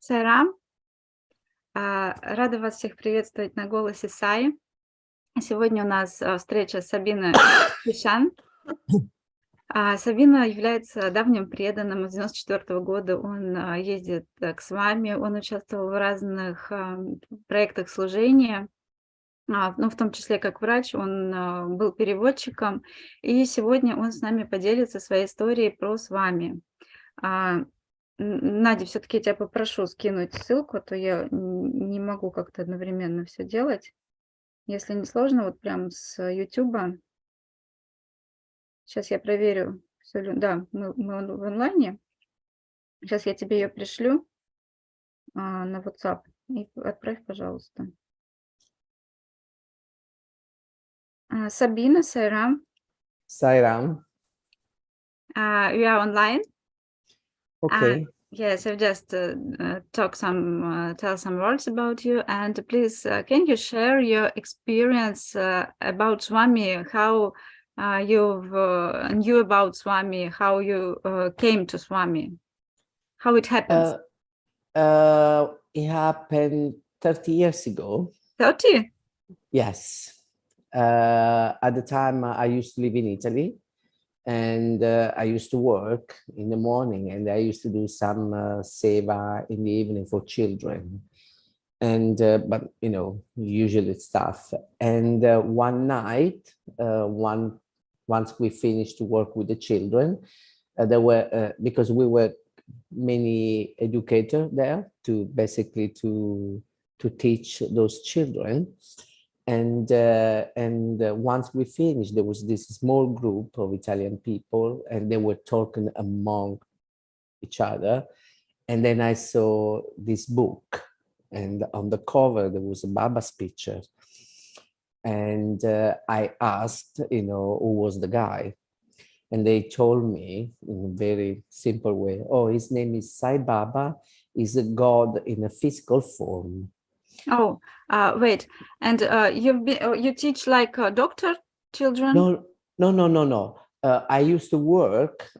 Сайрам, рада вас всех приветствовать на «Голосе Саи». Сегодня у нас встреча с Сабино Кишан. Сабино является давним преданным. С 1994 года он ездит к с вами, он участвовал в разных проектах служения, в том числе как врач, он был переводчиком, и сегодня он с нами поделится своей историей про с вами. Надя, все-таки я тебя попрошу скинуть ссылку, а то я не могу как-то одновременно все делать. Если не сложно, вот прям с YouTube. Сейчас я проверю. Да, мы в онлайне. Сейчас я тебе ее пришлю на WhatsApp. И отправь, пожалуйста. Сабина, Сайрам. Сайрам. We are online. Okay. Yes, I've just tell some words about you, and please, can you share your experience about Swami? How you knew about Swami? How you came to Swami? How it happens? It happened 30 years ago. 30? Yes. At the time, I used to live in Italy. And I used to work in the morning, and I used to do some seva in the evening for children, and but usually stuff. And one night, once we finished to work with the children, there were because we were many educators there to basically to teach those children. And once we finished, there was this small group of Italian people, and they were talking among each other. And then I saw this book, and on the cover there was a Baba's picture. And I asked, who was the guy, and they told me in a very simple way, "Oh, his name is Sai Baba. He's a god in a physical form." Oh, wait. And you teach like doctor children? No. I used to work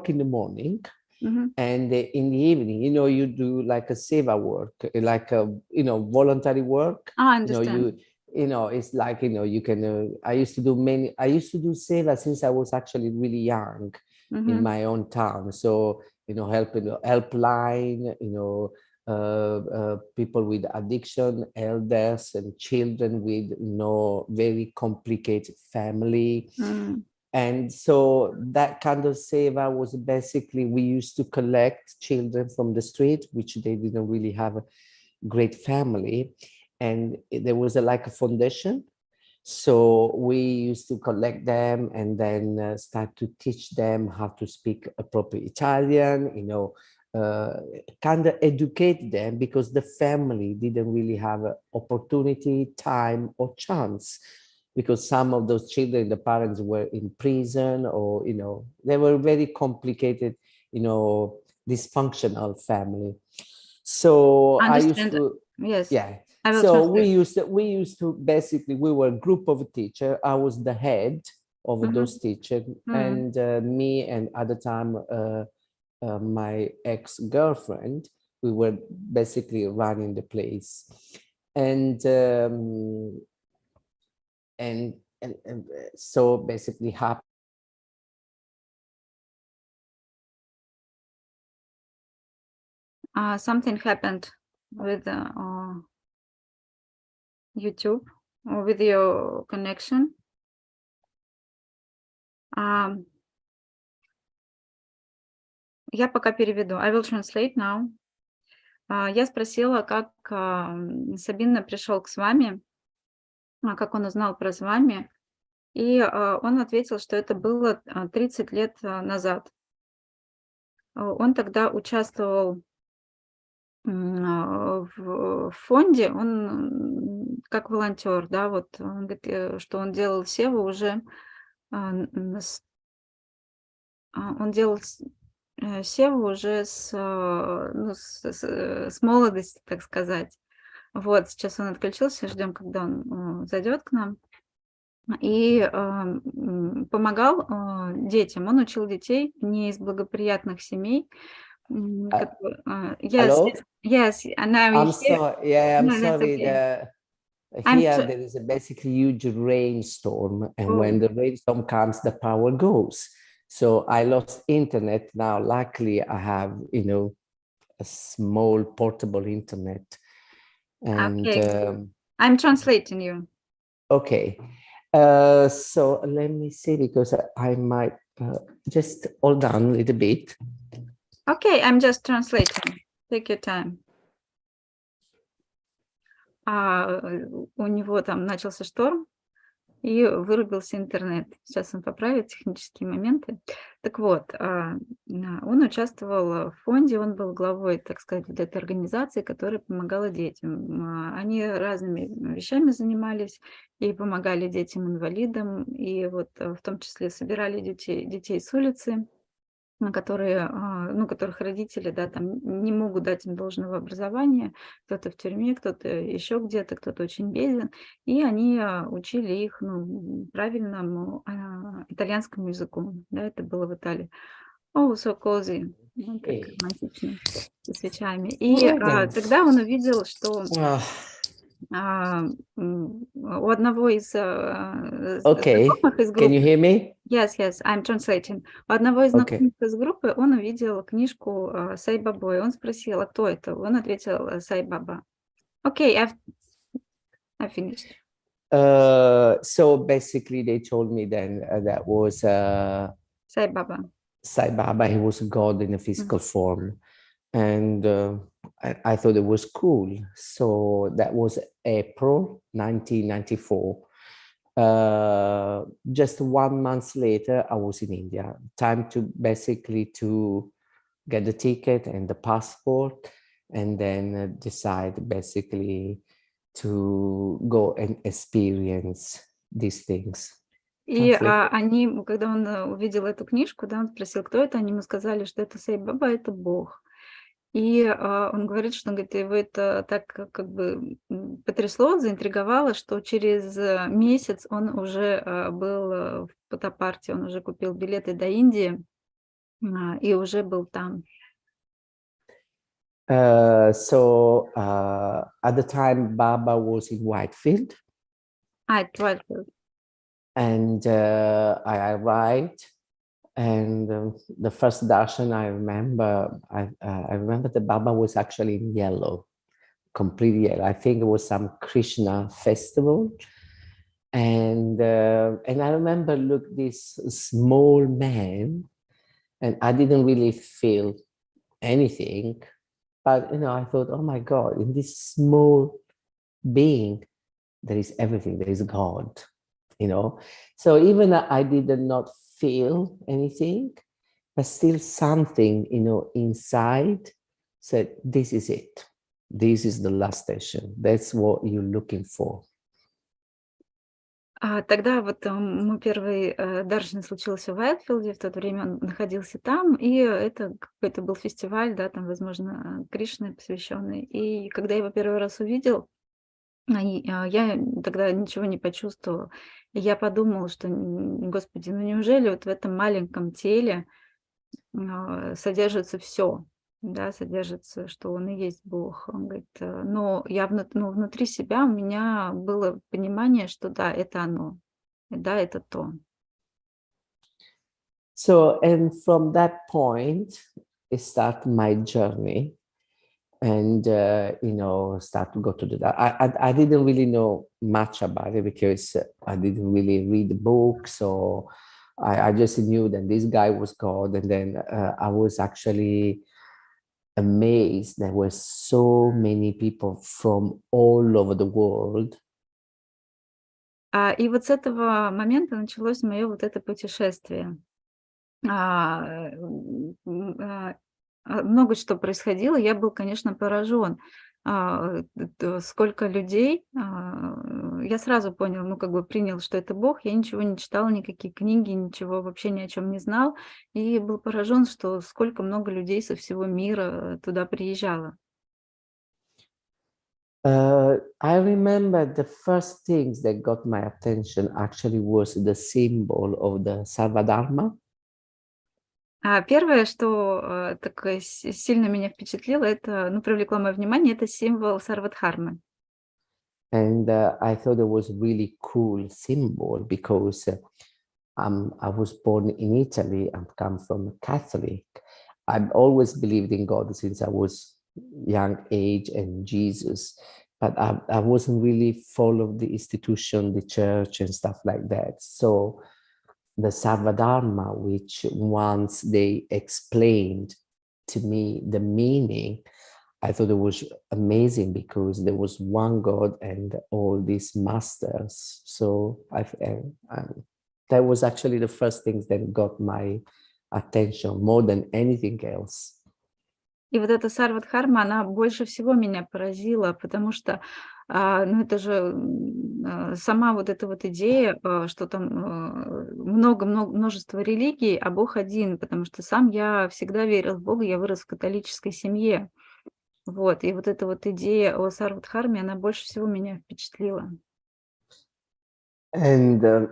in the morning, and in the evening, you do like a seva work, like a voluntary work. I understand. It's like you can. I used to do seva since I was actually really young in my own town. So helping the helpline, people with addiction, elders and children with very complicated family. And so that kind of seva was basically, we used to collect children from the street, which they didn't really have a great family. And there was like a foundation. So we used to collect them and then start to teach them how to speak a proper Italian, kind of educate them, because the family didn't really have an opportunity, time, or chance, because some of those children, the parents were in prison, or they were very complicated, dysfunctional family. So I used to, yes, yeah. So we used to basically, we were a group of teachers. I was the head of those teachers, and me and at the time my ex-girlfriend, we were basically running the place. And so basically happened. Something happened with YouTube or with your connection. Я пока переведу. I will translate now. Я спросила, как Сабино пришел к с вами, как он узнал про с вами, и он ответил, что это было 30 лет назад. Он тогда участвовал в фонде, он как волонтер, да, вот он говорит, что он делал севы уже, он делал севу уже с молодости, так сказать. Вот, сейчас он отключился, ждем, когда он зайдет к нам. И помогал детям, он учил детей не из благоприятных семей, Uh, Yes, hello? yes, yes, and now you I'm hear? sorry. Yeah, I'm No, that's sorry. okay. I'm Here tr there is a basically huge rainstorm, and when Oh, the rainstorm comes, the power goes. So I lost internet. Now, luckily, I have a small portable internet, and okay. I'm translating you. okay. So let me see, because I might just hold on a little bit. Okay, I'm just translating. Take your time. У него там начался шторм, и вырубился интернет. Сейчас он поправит технические моменты. Так вот, он участвовал в фонде, он был главой, так сказать, вот этой организации, которая помогала детям. Они разными вещами занимались и помогали детям-инвалидам, и вот в том числе собирали детей с улицы, которые, которых родители, да, там не могут дать им должного образования, кто-то в тюрьме, кто-то еще где-то, кто-то очень беден, и они учили их, правильному итальянскому языку, да, это было в Италии. Oh, so cozy, как Okay. романтично, со свечами. И All right then. тогда он увидел, что Ah, у одного из okay. знакомых из Can группы. you hear me? Yes, yes, I'm translating. У одного из Okay. знакомых из группы он увидел книжку Сай Бабой. Он спросил, а кто это? Он ответил Сай Баба. Okay, I finished. So basically, they told me then that was Сай Баба. Sai Baba. He was a god in a physical form, and I thought it was cool. So that was April 1994. Just 1 month later, I was in India. Time to basically to get the ticket and the passport, and then decide basically to go and experience these things. И Translate. они, когда он увидел эту книжку, да, он спросил, кто это, они ему сказали, что это Сай Баба, это Бог. И он говорит, что его это так как бы потрясло, заинтриговало, что через месяц он уже был в Путтапарти, он уже купил билеты до Индии и уже был там. So at the time, Baba was in Whitefield, Твайлайт. and I arrived. And the first darshan I remember, I remember the Baba was actually in yellow, completely yellow. I think it was some Krishna festival, and I remember, look, this small man, and I didn't really feel anything, but I thought, oh my God, in this small being, there is everything. There is God, So even I did not feel anything, but still something, inside said, this is it. This is the last station. That's what you're looking for. Тогда вот мой первый даршан случился в Уайтфилде, в то время он находился там, и это какой-то был фестиваль, да, там, возможно, Кришне посвященный. И когда я его первый раз увидел, я тогда ничего не почувствовала. И я подумала, что, Господи, неужели вот в этом маленьком теле содержится все, да, содержится, что он и есть Бог. Он говорит, но внутри себя у меня было понимание, что да, это оно, да, это то. So, and from that point, it started my journey. And start to go to I didn't really know much about it, because I didn't really read the book, so I just knew that this guy was God. And then I was actually amazed there were so many people from all over the world. И вот с этого момента началось мое вот это путешествие. Много что происходило, я был, конечно, поражен. Сколько людей, я сразу понял, принял, что это Бог. Я ничего не читала, никакие книги, ничего, вообще ни о чем не знал. И был поражен, что сколько много людей со всего мира туда приезжало. I remember the first things that got my attention actually was the symbol of the Sarvadharma. Первое, что, так, сильно меня впечатлило, это, ну, привлекло мое внимание, это символ Сарвадхармы. And I thought it was a really cool symbol because I was born in Italy. I come from a Catholic. I've always believed in God since I was young age and Jesus, but I wasn't really follow the institution, the church and stuff like that. So the Sarvadharma, which once they explained to me the meaning, I thought it was amazing because there was one God and all these masters. So that was actually the first things that got my attention more than anything else. И вот эта Сарвадхарма, она больше всего меня поразила, потому что, ну, это же, сама вот эта вот идея, что там, множество религий, а Бог один, потому что сам я всегда верил в Бога, я вырос в католической семье. Вот, и вот эта вот идея о Сарвадхарме, она больше всего меня впечатлила. And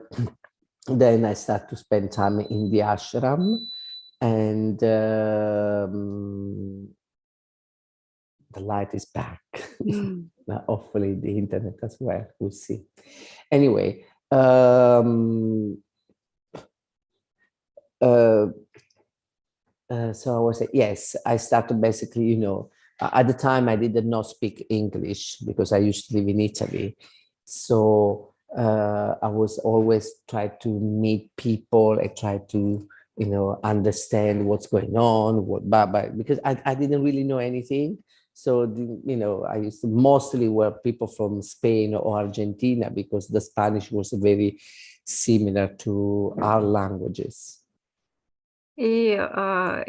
then I start to spend time in the ashram, and the light is back. Now, hopefully the internet as well, we'll see. Anyway, so I was yes, I started basically, at the time I did not speak English because I used to live in Italy. So I was always trying to meet people and try to, understand what's going on, but because I didn't really know anything. So, I used to mostly were people from Spain or Argentina because the Spanish was very similar to our languages. Тогда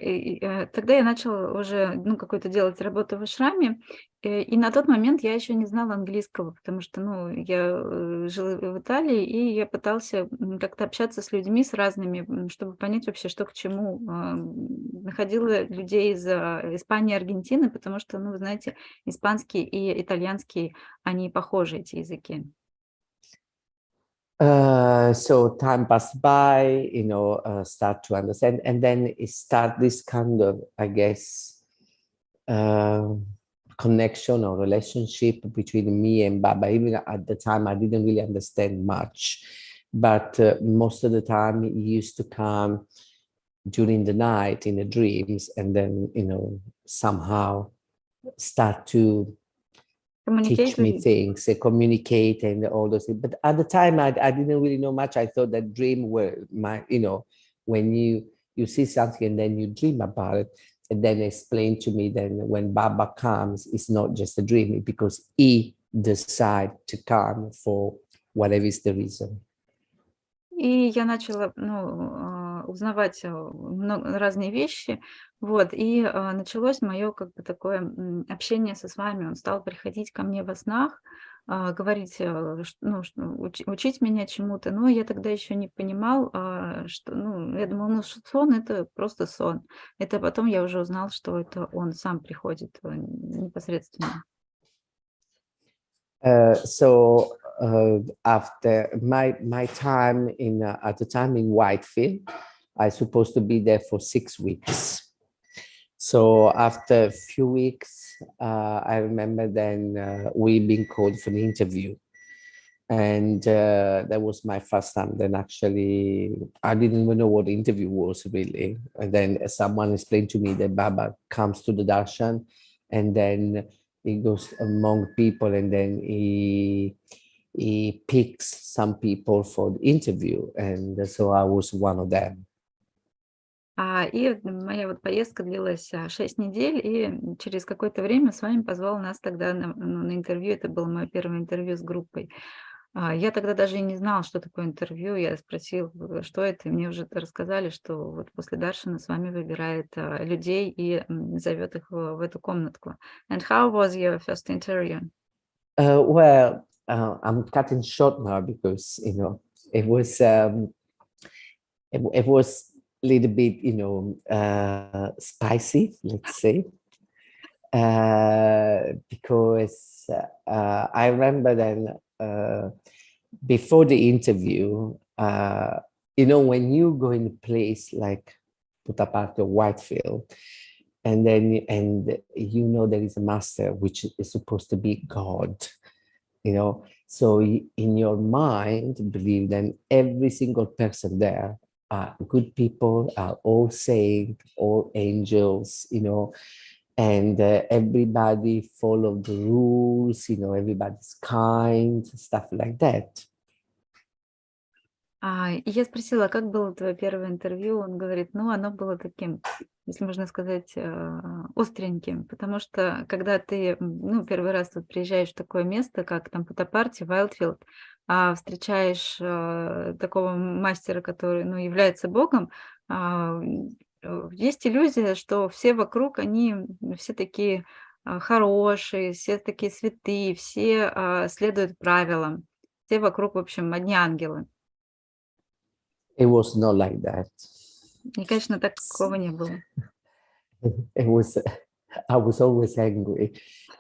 я начала уже, ну, какую-то делать работу в ашраме, и на тот момент я еще не знала английского, потому что, ну, я жила в Италии, и я пытался как-то общаться с людьми, с разными, чтобы понять вообще, что к чему. Находила людей из Испании, Аргентины, потому что, ну, вы знаете, испанский и итальянский, они похожи, эти языки. So time passed by, start to understand, and then it start this kind of, I guess, connection or relationship between me and Baba. Even at the time, I didn't really understand much, but most of the time he used to come during the night in the dreams, and then somehow start to teach me things, communicate and all those things. But at the time, I didn't really know much. I thought that dream were when you see something and then you dream about it, and then explain to me then when Baba comes, it's not just a dream because he decide to come for whatever is the reason. И я начала, узнавать разные вещи, вот, и началось мое как бы такое общение со вами. Он стал приходить ко мне во снах, говорить, учить меня чему-то, но я тогда еще не понимал, что, я думала, что сон — это просто сон. Это потом я уже узнала, что это он сам приходит непосредственно. So after my time at the time in Whitefield, I supposed to be there for 6 weeks. So after a few weeks, I remember then we been called for an interview, and that was my first time. Then actually, I didn't even know what the interview was really. And then someone explained to me that Baba comes to the darshan, and then he goes among people, and then he picks some people for the interview, and so I was one of them. И моя вот поездка длилась 6 недель, и через какое-то время с вами позвал нас тогда на интервью. Это было мое первое интервью с группой. Я тогда даже и не знала, что такое интервью. Я спросила, что это, и мне уже рассказали, что вот после даршана с вами выбирает людей и зовет их в эту комнатку. And how was your first interview? Well, I'm cutting short now because it was it was a little bit spicy, let's say, because I remember then before the interview, when you go in a place like Puttaparti or Whitefield. And then, and you know, there is a master, which is supposed to be God, you know. So in your mind, believe that every single person there are good people, are all saints, all angels, you know, and everybody follow the rules, you know, everybody's kind, stuff like that. И я спросила, как было твое первое интервью? Он говорит, ну, оно было таким, если можно сказать, остреньким, потому что когда ты, ну, первый раз тут приезжаешь в такое место, как там Путтапарти, Уайлдфилд, встречаешь такого мастера, который, ну, является Богом, есть иллюзия, что все вокруг, они все такие хорошие, все такие святые, все следуют правилам, все вокруг, в общем, одни ангелы. It was not like that. И, конечно, такого не было. It was, I was always angry.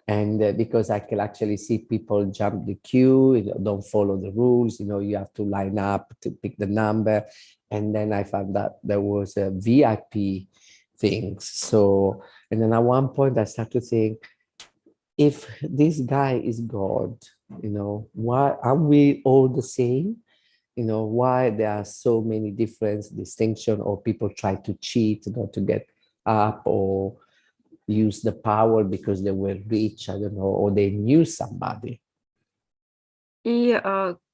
And because I can actually see people jump the queue, you know, don't follow the rules, you know, you have to line up to pick the number. And then I found that there was a VIP things. So, and then at one point I started to think, if this guy is God, you know, why are we all the same? You know, why there are so many different distinction, or people try to cheat, you know, to get up, or use the power because they were rich, I don't know, or they knew somebody. И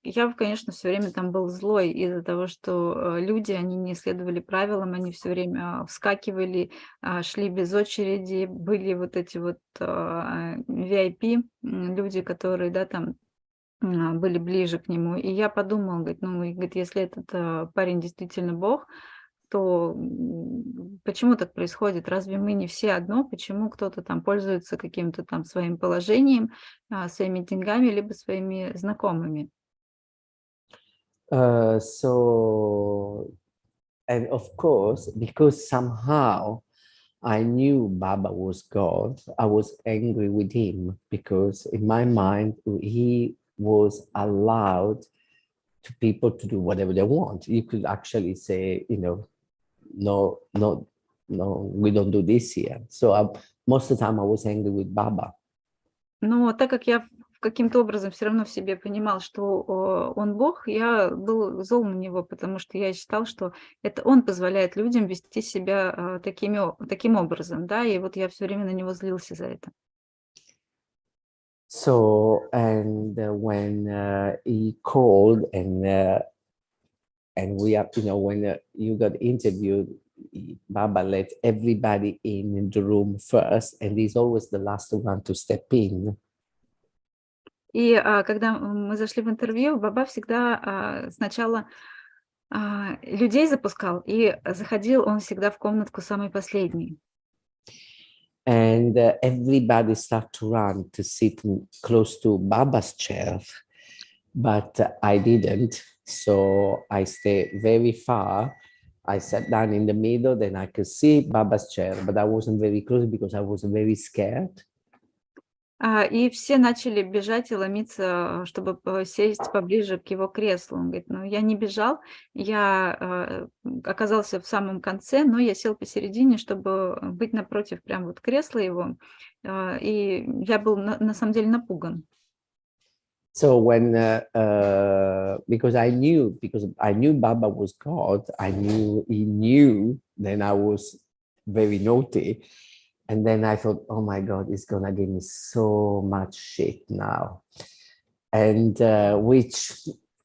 я, конечно, все время там был злой из-за того, что люди, они не следовали правилам, они все время вскакивали, шли без очереди, были вот эти вот VIP, люди, которые, да, там были ближе к нему. И я подумала, говорит, ну, и, говорит, если этот парень действительно Бог, то почему так происходит? Разве мы не все одно? Почему кто-то там пользуется каким-то там своим положением, своими деньгами, либо своими знакомыми? So, and of course, because somehow I knew Baba was God, I was angry with him because in my mind, he was allowed to people to do whatever they want. You could actually say, you know, no, no, no, we don't do this here. So most of the time I was angry with Baba. Но так как я каким-то образом все равно в себе понимал, что он Бог, я был зол на него, потому что я считал, что это он позволяет людям вести себя таким образом, да, и вот я все время на него злился за это. So, and when he called and we have, you know, when you got interviewed, Baba let everybody in the room first, and he's always the last one to step in. И когда мы зашли в интервью, Баба всегда сначала людей запускал, и заходил он всегда в комнатку самый последний. And everybody start to run to sit close to Baba's chair, but I didn't. So I stayed very far. I sat down in the middle, then I could see Baba's chair, but I wasn't very close because I was very scared. И все начали бежать и ломиться, чтобы сесть поближе к его креслу. Он говорит, ну, я не бежал, я оказался в самом конце, но я сел посередине, чтобы быть напротив прям вот кресла его. И я был на самом деле напуган. So when, because I knew Baba was God, he knew, then I was very naughty. And then I thought, oh my God, he's gonna give me so much shit now. And which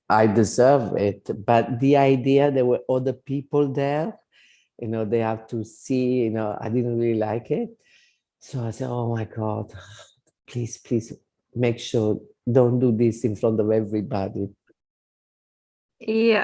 I deserve it. But the idea there were other people there, you know, they have to see, you know, I didn't really like it. So I said, oh my God, please make sure don't do this in front of everybody. И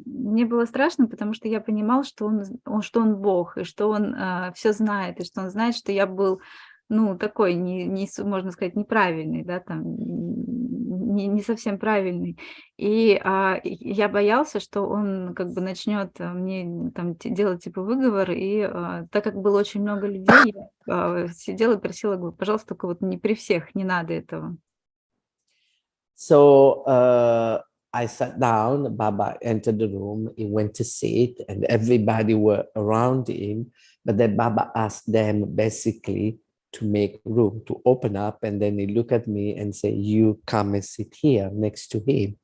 мне было страшно, потому что я понимал, что он Бог, и что он все знает, и что он знает, что я был, ну, такой, можно сказать, неправильный, да, там, не совсем правильный. И я боялся, что он как бы начнет мне там делать типа выговор, и так как было очень много людей, я сидела и просила, говорю, пожалуйста, только вот не при всех, не надо этого. So I sat down, Baba entered the room, he went to sit, and everybody were around him. But then Baba asked them basically to make room, to open up, and then he looked at me and said, "You come and sit here next to him."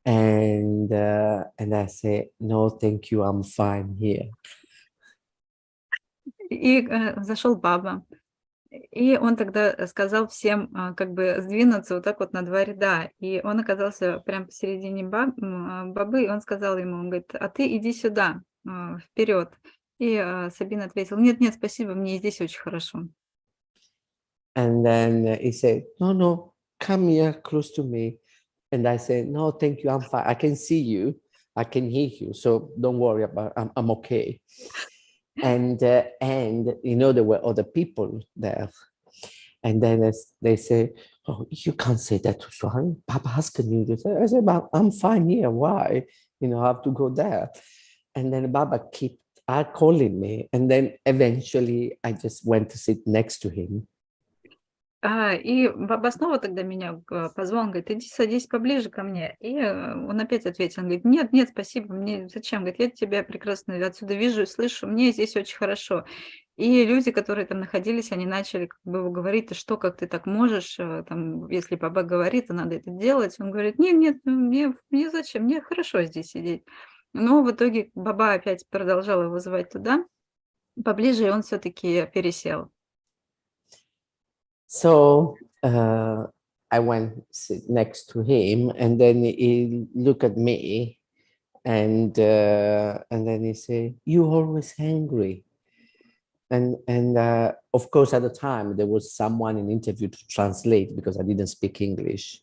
And I said, "No, thank you, I'm fine here." И зашел Баба. И он тогда сказал всем как бы сдвинуться вот так вот на 2 ряда. И он оказался прямо посередине Бабы, и он сказал ему, он говорит: "А ты иди сюда, вперед". И Сабин ответил: "Нет, нет, спасибо, мне и здесь очень хорошо". And then he said, "No, no, come here close to me." And I said, "No, thank you, I'm fine. I can see you, I can hear you, so don't worry about. I'm okay." And you know there were other people there, and then they say, "Oh, you can't say that to Swan. Papa asking you to say." I said, "But I'm fine here. Why? You know, I have to go there." And then Baba kept calling me, and then eventually I just went to sit next to him. И Баба снова тогда меня позвал, он говорит: "Иди садись поближе ко мне". И он опять ответил, он говорит: "Нет, нет, спасибо, мне зачем?" Говорит: "Я тебя прекрасно отсюда вижу и слышу, мне здесь очень хорошо". И люди, которые там находились, они начали как бы его говорить: "Ты что, как ты так можешь? Там, если Баба говорит, то надо это делать". Он говорит: "Нет, нет, ну, мне зачем? Мне хорошо здесь сидеть". Но в итоге Баба опять продолжал его вызывать туда, поближе, и он все-таки пересел. So I went sit next to him, and then he looked at me, and then he said, "You always angry." And of course, at the time there was someone in interview to translate because I didn't speak English.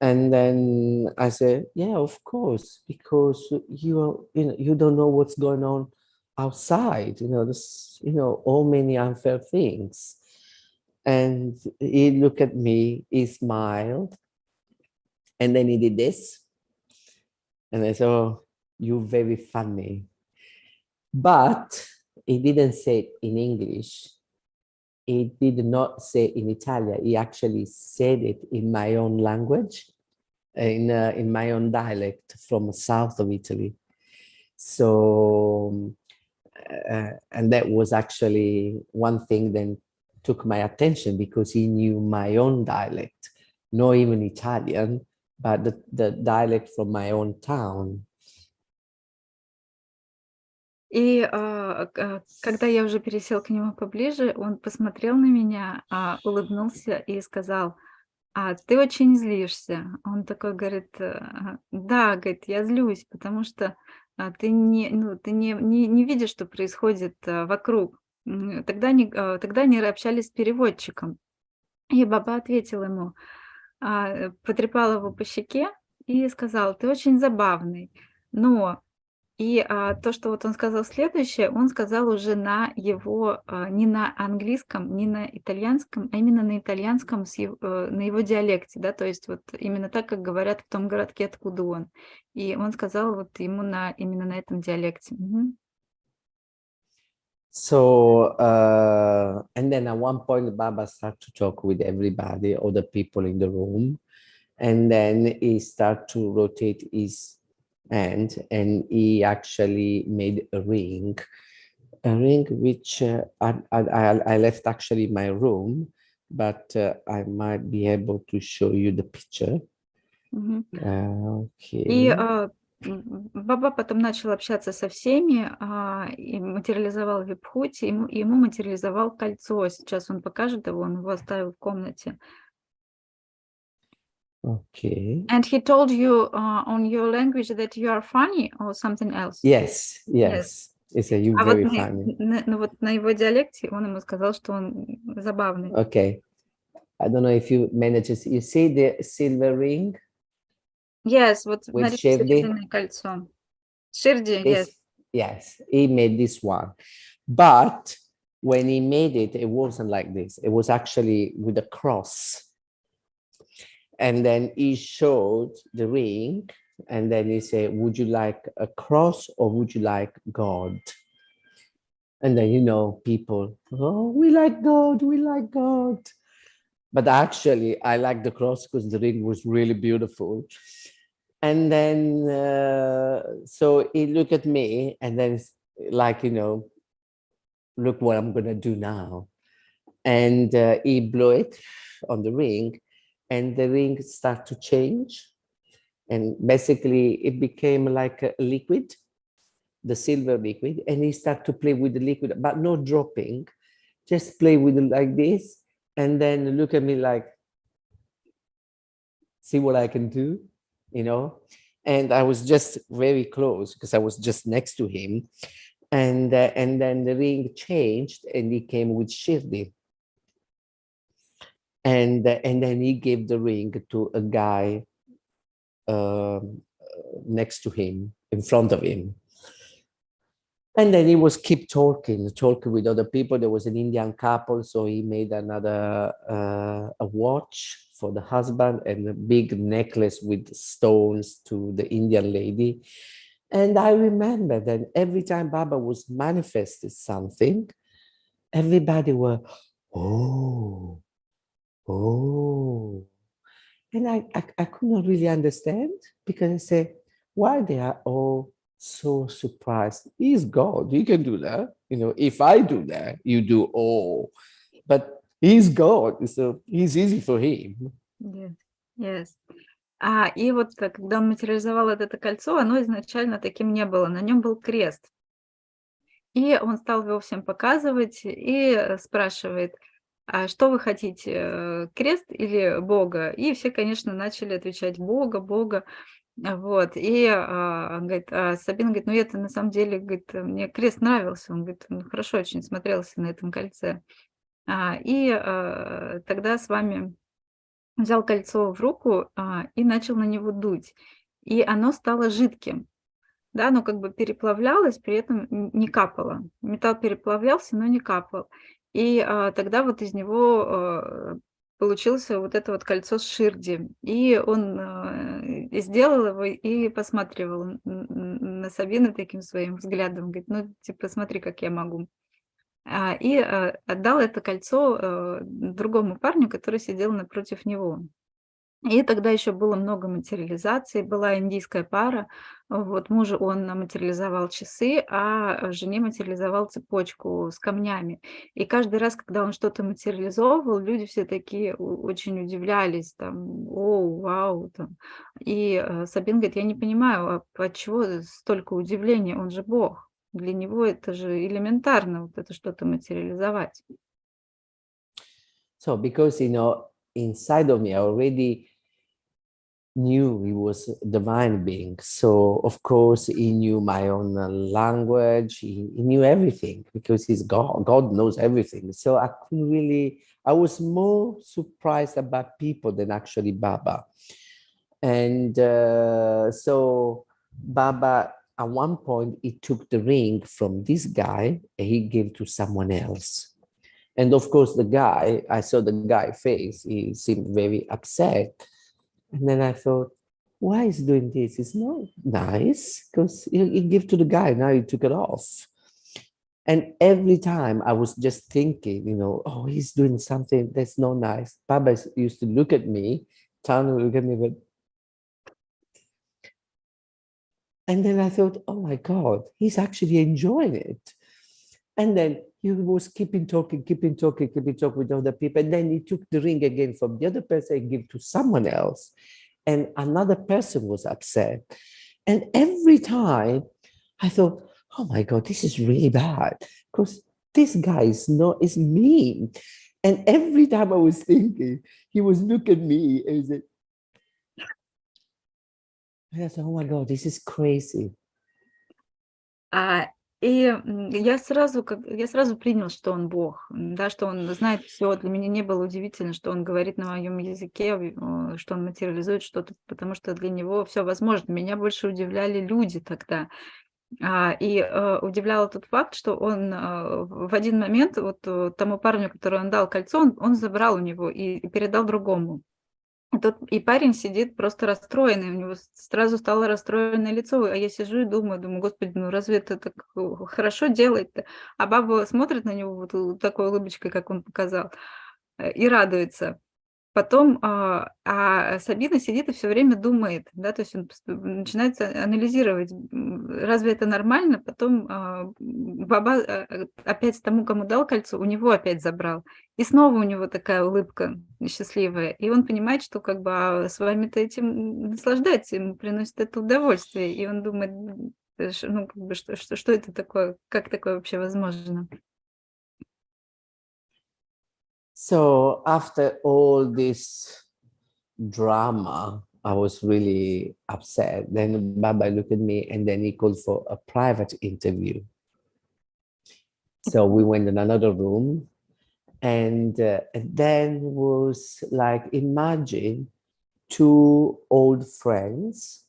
And then I said, "Yeah, of course, because you don't know what's going on outside. This all many unfair things." And he looked at me, he smiled, and then he did this. And I said, "Oh, you're very funny." But he didn't say it in English. He did not say it in Italian. He actually said it in my own language, in my own dialect from south of Italy. So, and that was actually one thing that took my attention, because he knew my own dialect, not even Italian, but the dialect from my own town. И когда я уже пересел к нему поближе, он посмотрел на меня, улыбнулся и сказал: "Ты очень злишься". Он такой говорит: "Да, говорит, я злюсь, потому что ты не видишь, что происходит вокруг". Тогда они общались с переводчиком. И Баба ответил ему, потрепал его по щеке и сказал: "Ты очень забавный". Но то, что вот он сказал следующее, он сказал уже на его, не на английском, не на итальянском, а именно на итальянском на его диалекте, да, то есть вот именно так, как говорят в том городке, откуда он. И он сказал вот ему именно на этом диалекте. Мгм. So, and then at one point, Baba started to talk with everybody, all the people in the room. And then he started to rotate his hand, and he actually made a ring which I left actually in my room, but I might be able to show you the picture. Мгм. И Okay. Баба потом начал общаться со всеми, и материализовал випхути, ему материализовал кольцо. Сейчас он покажет его, он его оставил в комнате. Okay. And he told you on your language that you are funny or something else? Yes, Yes. yes. He said, "You're А вот very funny." вот на его диалекте он ему сказал, что он забавный. Okay. I don't know if you manage to see. You see the silver ring Yes, вот with смотрите, Shirdi? серебряное кольцо. Ширди, yes. Yes, he made this one. But when he made it, it wasn't like this. It was actually with a cross. And then he showed the ring, and then he said, "Would you like a cross or would you like God?" And then, people, "Oh, we like God, we like God." But actually, I like the cross because the ring was really beautiful. And then, so he looked at me and then like, look what I'm going to do now. And he blew it on the ring and the ring started to change. And basically it became like a liquid, the silver liquid. And he started to play with the liquid, but no dropping, just play with it like this. And then look at me like, see what I can do, And I was just very close because I was just next to him. And then the ring changed and he came with Shirdi. And then he gave the ring to a guy next to him, in front of him. And then he was keep talking with other people. There was an Indian couple, so he made another a watch for the husband and a big necklace with stones to the Indian lady. And I remember that every time Baba was manifested something, everybody were, oh. And I could not really understand because I said, why they are all so surprised? He's God, he can do that. If I do that, you do all. But he's God, so it's easy for him. Yes, yes. И вот когда он материализовал это кольцо, оно изначально таким не было, на нем был крест. И он стал его всем показывать и спрашивает, а что вы хотите, крест или Бога? И все, конечно, начали отвечать Бога, Бога. Вот, и он говорит, Сабина говорит, ну это на самом деле, говорит, мне крест нравился, он говорит, он хорошо очень смотрелся на этом кольце. И тогда с вами взял кольцо в руку и начал на него дуть, и оно стало жидким. Да, оно как бы переплавлялось, при этом не капало. Металл переплавлялся, но не капал. И тогда вот из него получилось вот это вот кольцо с ширди. И он сделал его и посматривал на Сабину таким своим взглядом. Говорит, ну, типа, смотри, как я могу. И отдал это кольцо другому парню, который сидел напротив него. И тогда еще было много материализаций, была индийская пара, вот мужу он материализовал часы, а жене материализовал цепочку с камнями. И каждый раз, когда он что-то материализовывал, люди все такие очень удивлялись, там, о, вау, там. И Сабин говорит, я не понимаю, от чего столько удивления, он же Бог. Для него это же элементарно, вот это что-то материализовать. So because, inside of me, I already knew he was a divine being. So, of course, he knew my own language. He knew everything because he's God. God knows everything. So I was more surprised about people than actually Baba. And so Baba, at one point, he took the ring from this guy and he gave to someone else. And of course, I saw the guy's face. He seemed very upset. And then I thought, why is he doing this? It's not nice because he gave to the guy. Now he took it off. And every time I was just thinking, oh, he's doing something that's not nice. Baba used to look at me, turn and look at me, but. And then I thought, oh my God, he's actually enjoying it. And then he was keeping talking with other people. And then he took the ring again from the other person and gave to someone else. And another person was upset. And every time I thought, oh my God, this is really bad because this guy is mean. And every time I was thinking, he was looking at me and said, and I said, oh my God, this is crazy. И я сразу принял, что он Бог, да, что он знает все. Для меня не было удивительно, что он говорит на моем языке, что он материализует что-то, потому что для него все возможно. Меня больше удивляли люди тогда. И удивлял тот факт, что он в один момент вот тому парню, который он дал кольцо, он забрал у него и передал другому. И парень сидит просто расстроенный, у него сразу стало расстроенное лицо, а я сижу и думаю, господи, ну разве это так хорошо делает-то? А баба смотрит на него вот такой улыбочкой, как он показал, и радуется. потом, Сабина сидит и все время думает, да, то есть он начинает анализировать, разве это нормально? Потом Баба опять тому, кому дал кольцо, у него опять забрал. И снова у него такая улыбка счастливая. И он понимает, что как бы с вами-то этим наслаждается, ему приносит это удовольствие. И он думает, ну, как бы, что это такое, как такое вообще возможно? So after all this drama, I was really upset. Then Baba looked at me and then he called for a private interview. So we went in another room, and then was like, imagine two old friends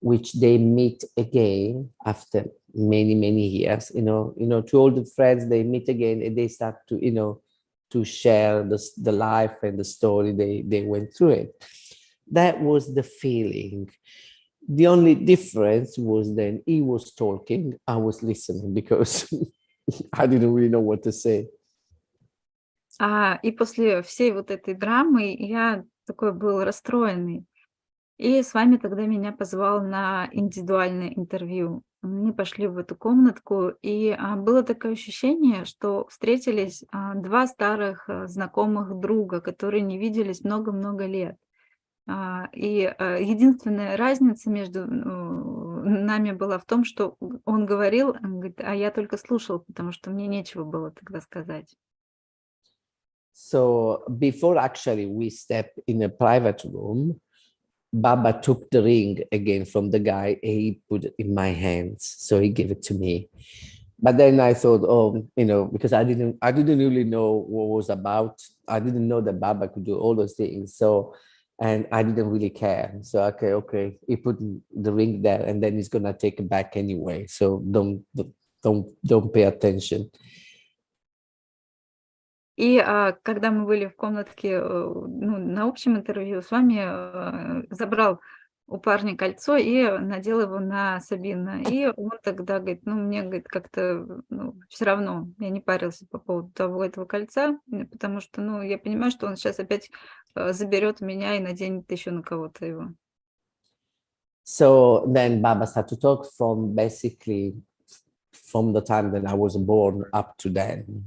which they meet again after many years. Two old friends, they meet again and they start to share the life and the story they went through it. That was the feeling. The only difference was then he was talking, I was listening because I didn't really know what to say. И после всей вот этой драмы я такой был расстроенный. И с вами тогда меня позвал на индивидуальное интервью. Мы пошли в эту комнатку, и было такое ощущение, что встретились два старых знакомых друга, которые не виделись много-много лет. Единственная разница между нами была в том, что он говорил, говорит, а я только слушал, потому что мне нечего было тогда сказать. So before actually we step in a private room, Baba took the ring again from the guy and he put it in my hands. So he gave it to me. But then I thought, because I didn't really know what it was about. I didn't know that Baba could do all those things. So, and I didn't really care. So, okay. He put the ring there and then he's going to take it back anyway. So don't pay attention. И когда мы были в комнатке, на общем интервью, с вами забрал у парня кольцо и надел его на Сабина. И он тогда говорит, мне, говорит, как-то, все равно, я не парился по поводу этого кольца, потому что, я понимаю, что он сейчас опять заберет меня и наденет еще на кого-то его. So then Baba started to talk from the time that I was born up to then,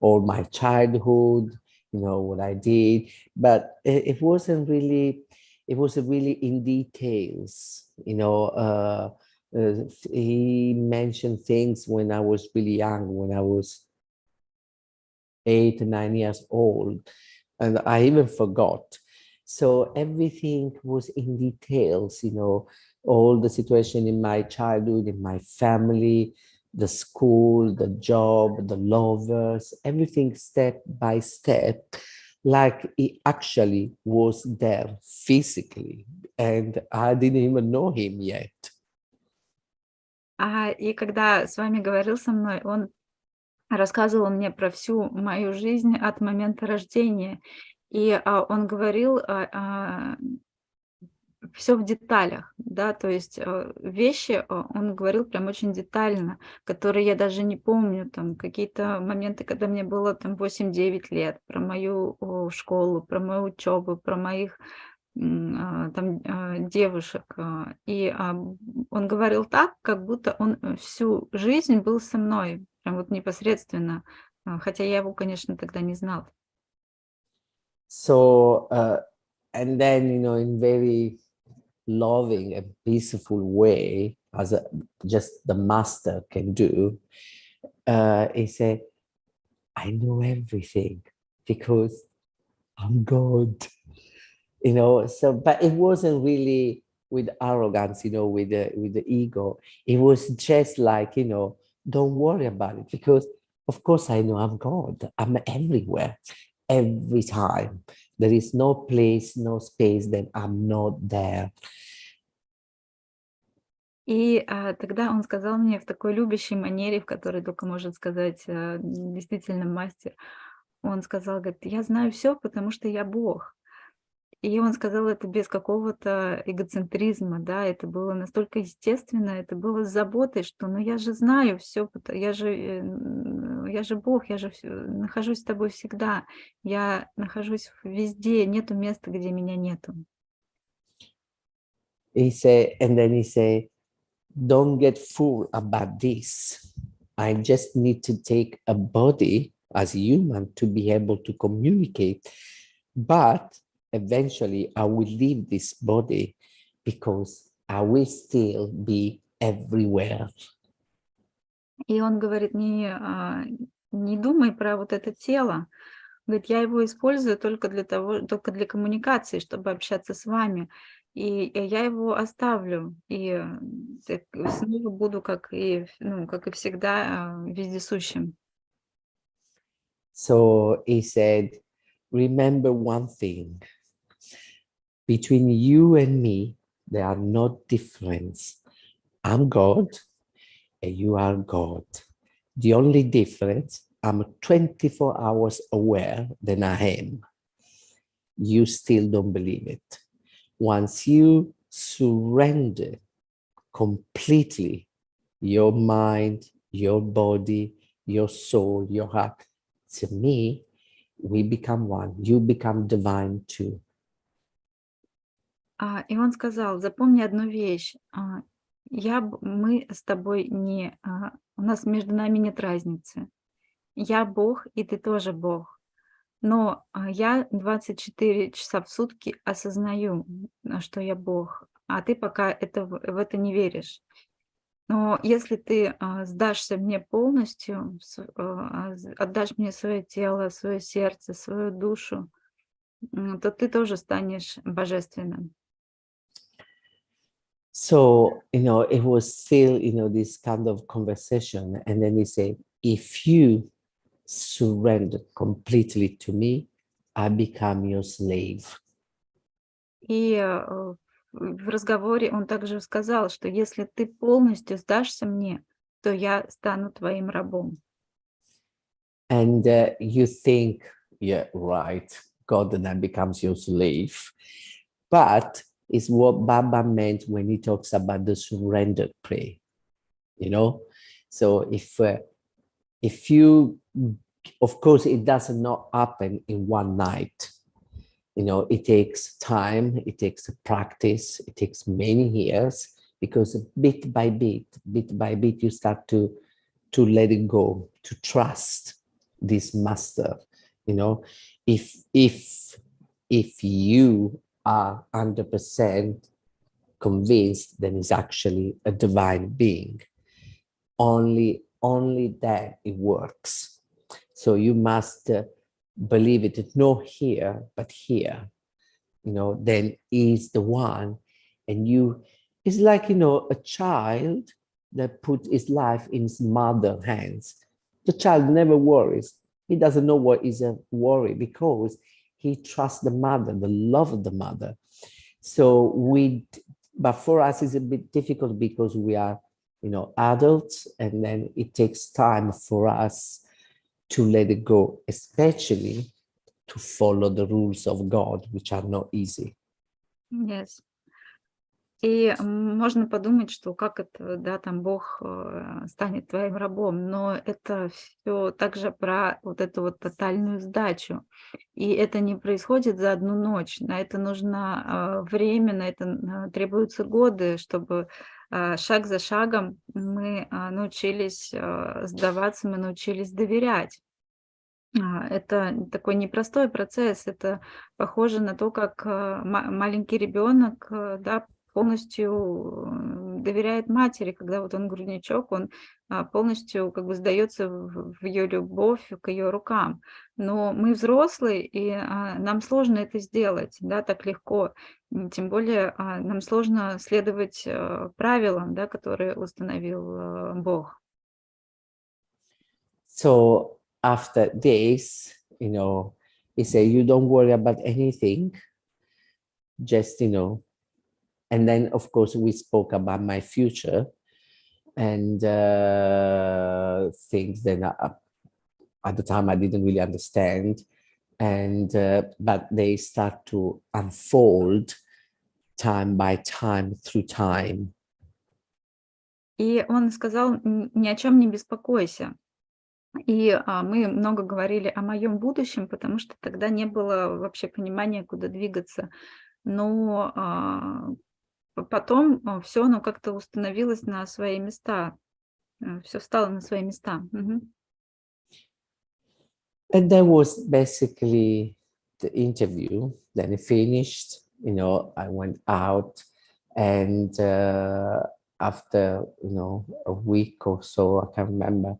all my childhood, what I did, but it wasn't really in details, he mentioned things when I was really young, when I was 8 or 9 years old, and I even forgot. So everything was in details, all the situation in my childhood, in my family, the school, the job, the lovers, everything step by step, like he actually was there physically, and I didn't even know him yet. И когда с вами говорил со мной, он рассказывал мне про всю мою жизнь от момента рождения. И он говорил все в деталях, да, то есть вещи он говорил прям очень детально, которые я даже не помню, там какие-то моменты, когда мне было там 8-9 лет, про мою школу, про мою учебу, про моих девушек. И он говорил так, как будто он всю жизнь был со мной, прям вот непосредственно, хотя я его, конечно, тогда не знала. So, and then, in very loving and peaceful way, as just the master can do, he said, I know everything because I'm God. So, but it wasn't really with arrogance, with the ego. It was just like, don't worry about it because of course I know I'm God. I'm everywhere, every time. There is no place, no space that I'm not there. И тогда он сказал мне в такой любящей манере, в которой только может сказать действительно мастер. Он сказал, говорит, я знаю все, потому что я Бог. И он сказал это без какого-то эгоцентризма, да, это было настолько естественно, это было с заботой, что, я же знаю все, я я же Бог, я же нахожусь с тобой всегда, я нахожусь везде, нету места, где меня нету. And then he say, don't get fooled about this. I just need to take a body as human to be able to communicate. But eventually I will leave this body because I will still be everywhere. И он говорит, не думай про вот это тело. Говорит, я его использую только для коммуникации, чтобы общаться с вами. И я его оставлю. И снова буду, как и всегда, вездесущим. So he said, remember one thing. Between you and me, there are no difference. I'm God and you are God. The only difference, I'm 24 hours aware than I am. You still don't believe it. Once you surrender completely your mind, your body, your soul, your heart to me, we become one. You become divine too. И он сказал, запомни одну вещь. Мы с тобой у нас между нами нет разницы. Я Бог, и ты тоже Бог. Но я 24 часа в сутки осознаю, что я Бог, а ты пока в это не веришь. Но если ты сдашься мне полностью, отдашь мне свое тело, свое сердце, свою душу, то ты тоже станешь божественным. So, it was still, this kind of conversation. And then he said, if you surrender completely to me, I become your slave. И в разговоре он также сказал, что если ты полностью сдашься мне, то я стану твоим рабом. And you think, yeah, right, God then becomes your slave. But it's what Baba meant when he talks about the surrendered prayer, So if you, of course, it does not happen in one night. It takes time, it takes practice, it takes many years, because bit by bit, you start to let it go, to trust this master. If you are 100% convinced, then it's actually a divine being. Only then it works. So you must believe it, not here, but here. Then he's the one, and it's like, a child that put his life in his mother's hands. The child never worries. He doesn't know what is a worry, because he trusts the mother, the love of the mother. But for us, it's a bit difficult because we are, adults, and then it takes time for us to let it go, especially to follow the rules of God, which are not easy. Yes. И можно подумать, что как это, да, там Бог станет твоим рабом, но это все также про вот эту вот тотальную сдачу. И это не происходит за одну ночь. На это нужно время, на это требуются годы, чтобы шаг за шагом мы научились сдаваться, мы научились доверять. Это такой непростой процесс. Это похоже на то, как маленький ребенок, да, полностью доверяет матери, когда вот он грудничок, он полностью как бы сдается в ее любовь, к ее рукам. Но мы взрослые, и нам сложно это сделать, да, так легко. Тем более нам сложно следовать правилам, да, которые установил Бог. So after this, he said, you don't worry about anything, just, and then, of course, we spoke about my future and things that at the time I didn't really understand. And but they start to unfold time by time through time. И он сказал, ни о чем не беспокойся. И мы много говорили о моем будущем, потому что тогда не было вообще понимания, куда двигаться. Но потом все оно как-то установилось на свои места, все встало на свои места. Мгм. And that was basically the interview. Then it finished, I went out, and after, a week or so, I can't remember.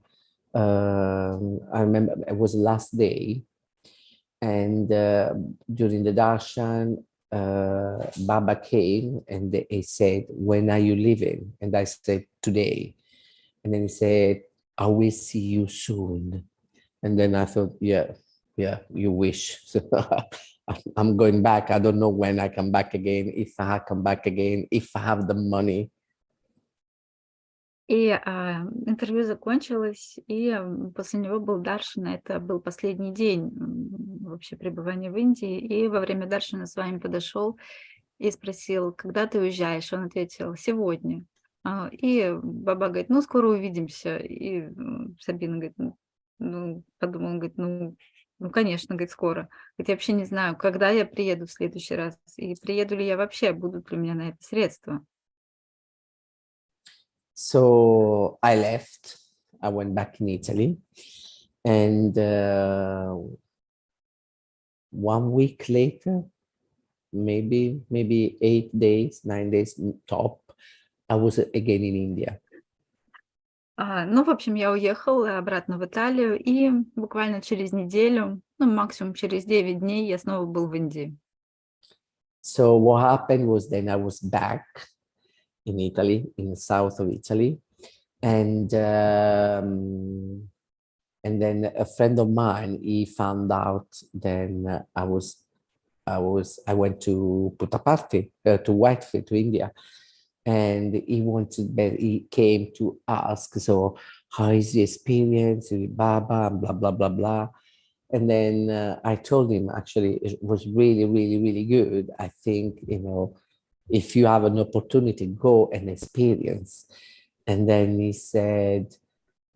I remember it was the last day, and during the darshan, Baba came and he said, "When are you leaving?" And I said, "Today." And then he said, "I will see you soon." And then I thought, yeah, you wish. So I'm going back. I don't know when I come back again, if I come back again, if I have the money. И интервью закончилось, и после него был даршан. Это был последний день вообще пребывания в Индии. И во время даршана с вами подошел и спросил: "Когда ты уезжаешь?" Он ответил: "Сегодня". И Баба говорит: "Ну, скоро увидимся". И Сабина говорит: "Ну, подумал, он говорит, ну, конечно, говорит, скоро. Говорит, я вообще не знаю, когда я приеду в следующий раз, и приеду ли я вообще, будут ли у меня на это средства". So I left. I went back in Italy. And 1 week later, maybe 8 days, 9 days top, I was again in India. Ну, в общем, я уехала обратно в Италию, и буквально через неделю, ну, максимум через 9 дней я снова был в Индии. So what happened was then I was back in Italy, in the south of Italy, and then a friend of mine, he found out. Then I went to Puttaparti, to Whitefield, to India, and he came to ask, so how is the experience with Baba and blah blah blah blah. And then I told him, actually it was really really really good. I think, if you have an opportunity, go and experience. And then he said,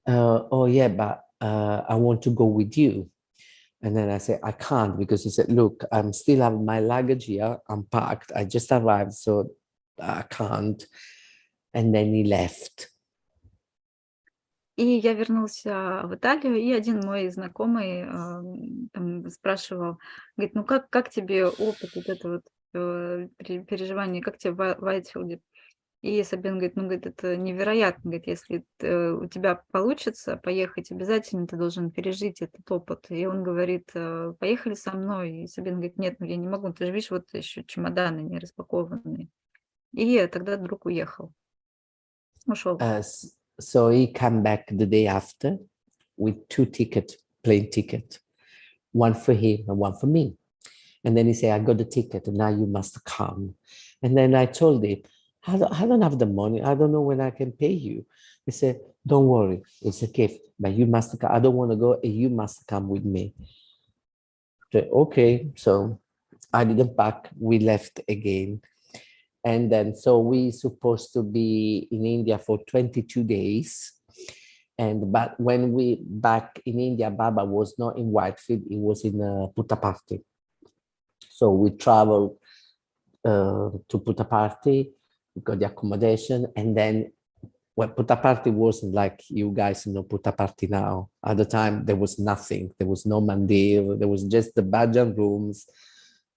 oh yeah, but I want to go with you. And then I said, I can't, because he said, look, I'm still having my luggage here unpacked. I just arrived, so I can't. And then he left. И я вернулся в Италию, и один мой знакомый там спрашивал, говорит: "Ну как тебе опыт вот это вот, переживание, как тебе в Уайтфилде?" И Сабин говорит: "Ну, говорит, это невероятно, говорит, если у тебя получится поехать, обязательно ты должен пережить этот опыт". И он говорит: "Поехали со мной". И Сабин говорит: "Нет, ну я не могу, ты же видишь, вот еще чемоданы не распакованные". И тогда друг уехал, ушел. So he came back the day after with 2 tickets, plane ticket, one for him and one for me. And then he said, I got the ticket and now you must come. And then I told him, I don't have the money. I don't know when I can pay you. He said, don't worry, it's a gift, but you must come. I don't want to go, and you must come with me. I said, okay. So I didn't pack. We left again. And then, so we supposed to be in India for 22 days. But when we back in India, Baba was not in Whitefield, he was in Puttaparthi. So we traveled to Puttaparthi, we got the accommodation, and then Puttaparthi wasn't like you guys know Puttaparthi now. At the time, there was nothing. There was no mandir. There was just the bhajan rooms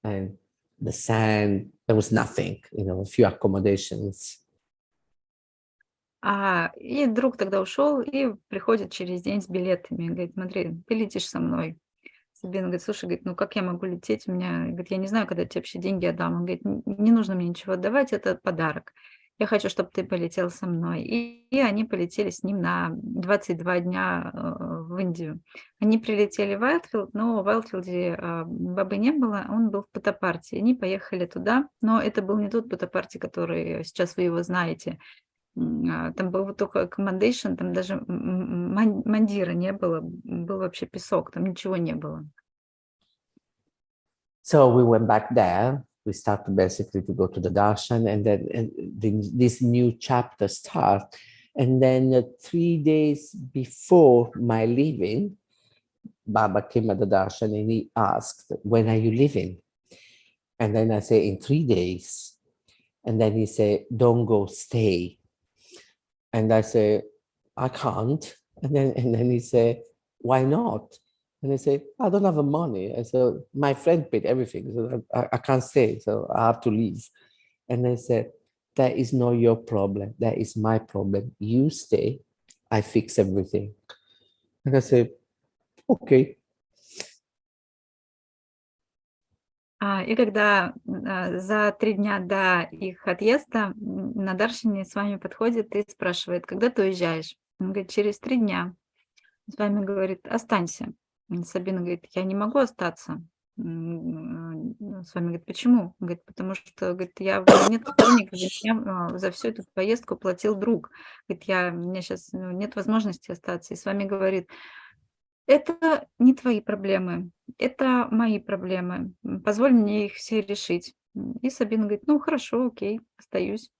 and the sand. There was nothing, a few accommodations. И друг тогда ушел и приходит через день с билетами. Говорит: "Смотри, ты летишь со мной". Сабина говорит: "Слушай, говорит, ну как я могу лететь? У меня, говорит, я не знаю, когда тебе вообще деньги отдам". Он говорит: Не нужно мне ничего отдавать, это подарок. Я хочу, чтобы ты полетел со мной". И они полетели с ним на 22 дня в Индию. Они прилетели в Уайтфилд, но в Уайтфилде Бабы не было, он был в Путтапарти. Они поехали туда, но это был не тот Путтапарти, который сейчас вы его знаете. Там был вот только accommodation, там даже мандира не было, был вообще песок, там ничего не было. So we went back there. We started basically to go to the darshan, and then this new chapter start. And then 3 days before my leaving, Baba came at the darshan and he asked, when are you leaving? And then I say, in 3 days. And then he said, don't go, stay. And I say, I can't. And then he said, why not? And I say, I don't have the money. I said, my friend paid everything, so I can't stay, so I have to leave. And I said, that is not your problem. That is my problem. You stay, I fix everything. And I said, okay. И когда за 3 дня до их отъезда на даршине с вами подходит и спрашивает, когда ты уезжаешь? Он говорит, через 3 дня. С вами говорит, останься. Сабина говорит, я не могу остаться. С вами говорит, почему? Он говорит, потому что говорит, у меня нет денег, за всю эту поездку платил друг. Говорит, у меня сейчас нет возможности остаться. И с вами говорит, это не твои проблемы, это мои проблемы. Позволь мне их все решить. И Сабина говорит, ну хорошо, окей, остаюсь.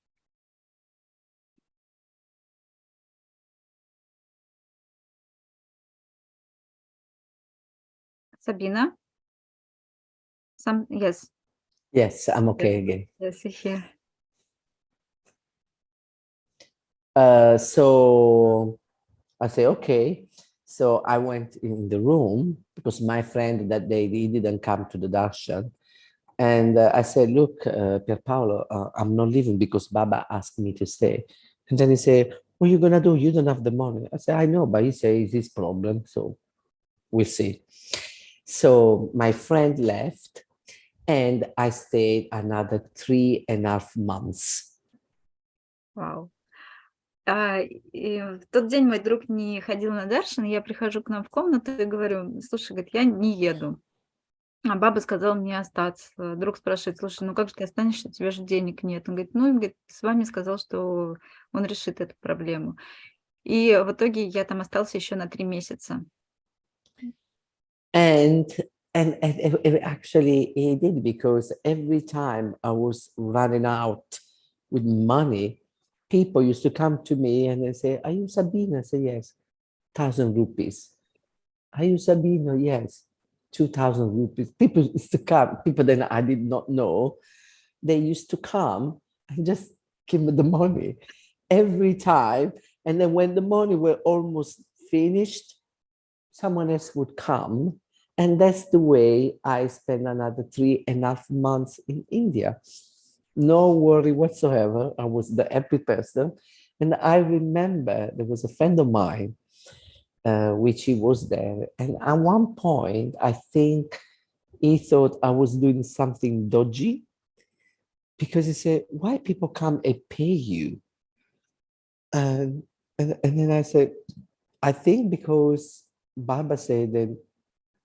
Sabina? Yes. Yes, I'm okay again. Yes, here. So I say, okay. So I went in the room because my friend that day, he didn't come to the darshan. And I said, look, Pier Paolo, I'm not leaving because Baba asked me to stay. And then he said, what are you going to do? You don't have the money. I said, I know, but he says it's his problem. So we'll see. So my friend left and I stayed another 3.5 months. Вау. И в тот день мой друг не ходил на даршан, я прихожу к нам в комнату и говорю, слушай, говорит, я не еду. А баба сказала мне остаться. Друг спрашивает, слушай, ну как же ты останешься, у тебя же денег нет. Он говорит, ну, говорит, с вами сказал, что он решит эту проблему. И в итоге я там остался еще на 3 месяца. And actually he did, because every time I was running out with money, people used to come to me and they say, are you Sabina? I say, yes, 1,000 rupees. Are you Sabina? Yes, 2,000 rupees. People used to come, people that I did not know, they used to come and just give me the money every time. And then when the money were almost finished, someone else would come. And that's the way I spent another 3.5 months in India. No worry whatsoever. I was the happy person. And I remember there was a friend of mine, which he was there. And at one point, I think he thought I was doing something dodgy, because he said, why people come and pay you? And then I said, I think because Baba said that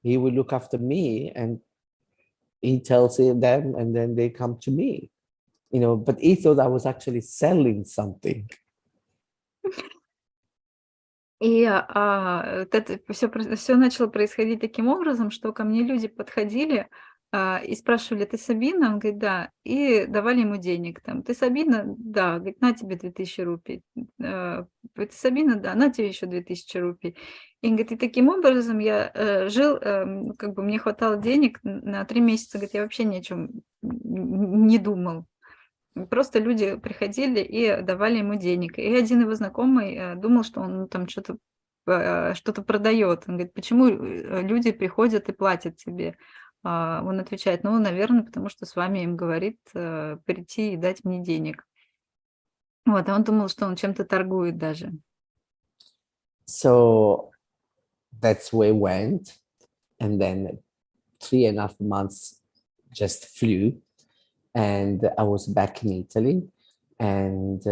he will look after me, and he tells them, and then they come to me, but he thought I was actually selling something. И это все начало происходить таким образом, что ко мне люди подходили и спрашивали, ты Сабина? Он говорит, да. И давали ему денег. Там, ты Сабина? Да. Говорит, на тебе 2000 рупий. Ты Сабина? Да. На тебе еще 2000 рупий. И говорит, и таким образом я жил, как бы мне хватало денег на 3 месяца. Говорит, я вообще ни о чем не думал. Просто люди приходили и давали ему денег. И один его знакомый думал, что он там что-то продает. Он говорит, почему люди приходят и платят тебе? Он отвечает, ну, наверное, потому что с вами им говорит прийти и дать мне денег. Вот, а он думал, что он чем-то торгует даже. So that's where we went. And then 3.5 months just flew. And I was back in Italy and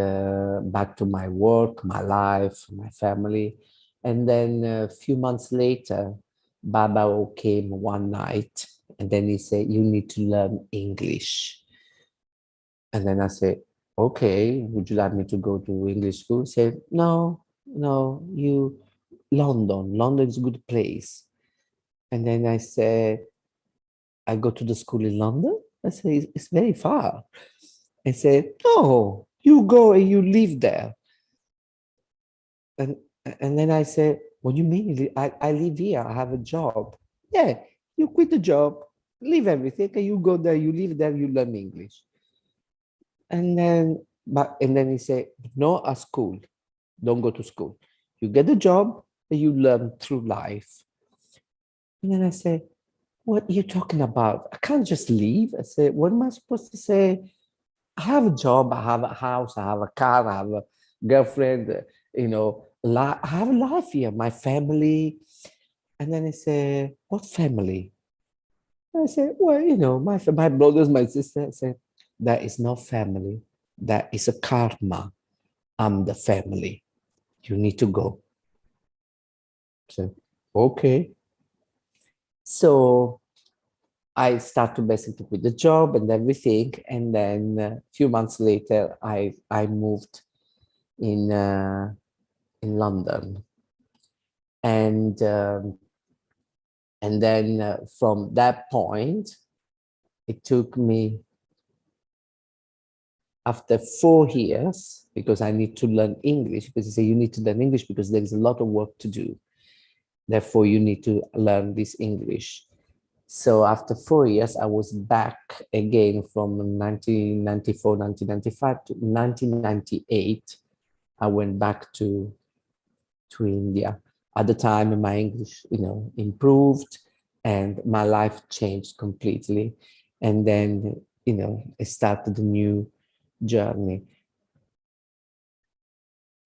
back to my work, my life, my family. And then a few months later, Baba came one night and then he said, you need to learn English. And then I said, okay, would you like me to go to English school? He said, no, London is a good place. And then I said, I go to the school in London? I said, it's very far. I said, no, you go and you live there. and then I said, what do you mean? I live here, I have a job. Yeah, you quit the job, leave everything, and you go there, you live there, you learn English. And then he said, no, at school, don't go to school. You get a job and you learn through life. And then I said, what are you talking about? I can't just leave. I said, what am I supposed to say? I have a job, I have a house, I have a car, I have a girlfriend, I have a life here, my family. And then I said, what family? I said, well, my brothers, my sister. I said, that is not family. That is a karma. I'm the family. You need to go. I said, okay. So I started basically with the job and everything. And then a few months later, I moved in London. And then from that point, it took me, after 4 years, because I need to learn English, because they say you need to learn English because there is a lot of work to do. Therefore, you need to learn this English. So after 4 years, I was back again from 1994, 1995 to 1998. I went back to India. At the time, my English, improved and my life changed completely. And then, I started a new journey.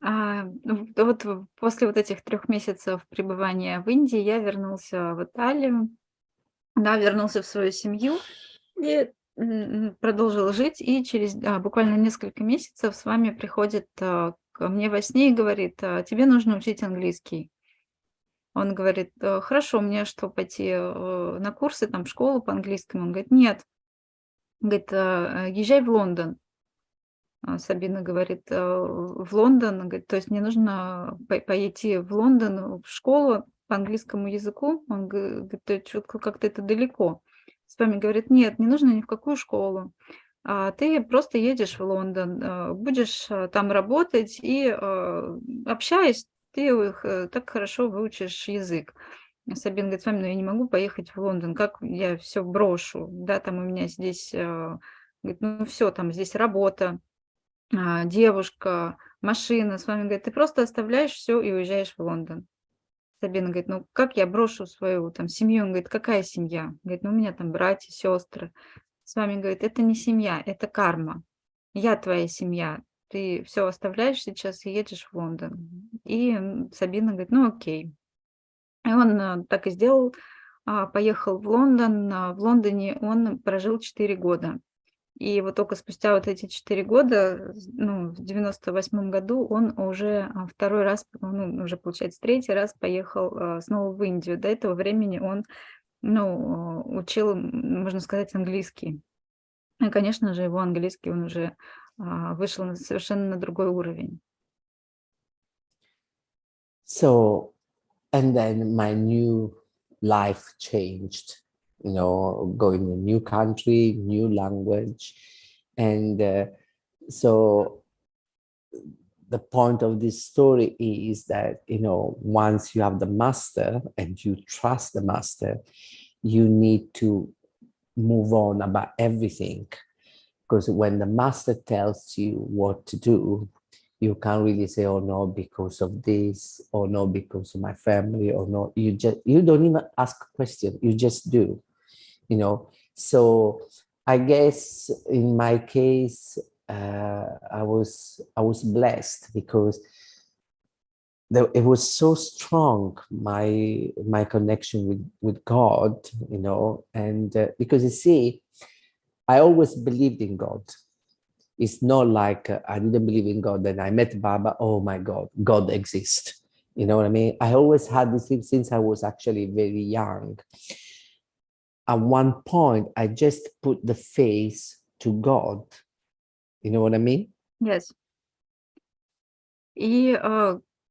Вот после вот этих 3 месяцев пребывания в Индии я вернулся в Италию, да, вернулся в свою семью и продолжил жить. И через буквально несколько месяцев с вами приходит ко мне во сне и говорит: тебе нужно учить английский. Он говорит: хорошо, мне что, пойти на курсы, там, в школу по английскому? Он говорит: нет. Он говорит: езжай в Лондон. Сабина говорит: в Лондон, говорит, то есть мне нужно пойти в Лондон в школу по английскому языку. Он говорит: чутко как-то это далеко. С вами говорит: нет, не нужно ни в какую школу. Ты просто едешь в Лондон, будешь там работать и, общаясь, ты так хорошо выучишь язык. Сабина говорит: с вами, я не могу поехать в Лондон, как я все брошу, да, там у меня здесь, говорит, все, там здесь работа, девушка, машина. С вами, говорит, ты просто оставляешь все и уезжаешь в Лондон. Сабина говорит: ну как я брошу свою там семью? Он говорит: какая семья? Говорит: ну у меня там братья, сестры. С вами, говорит, это не семья, это карма. Я твоя семья. Ты все оставляешь сейчас и едешь в Лондон. И Сабина говорит: ну окей. И он так и сделал, поехал в Лондон. В Лондоне он прожил 4 года. И вот только спустя вот эти 4 года, в 98 году он уже 2-й раз, уже, получается, 3-й раз поехал снова в Индию. До этого времени он, учил, можно сказать, английский. И, конечно же, его английский, он уже вышел совершенно на другой уровень. So, and then my new life changed, going to a new country, new language. And so the point of this story is that, once you have the master and you trust the master, you need to move on about everything. Because when the master tells you what to do, you can't really say, oh no, because of this, or no, because of my family, or no, you don't even ask a question, you just do, So I guess in my case, I was blessed because it was so strong, my connection with God, and because you see, I always believed in God. It's not like I didn't believe in God, then I met Baba, oh my God, God exists. You know what I mean? I always had this thing since I was actually very young. At one point, I just put the face to God. You know what I mean? Yes. И,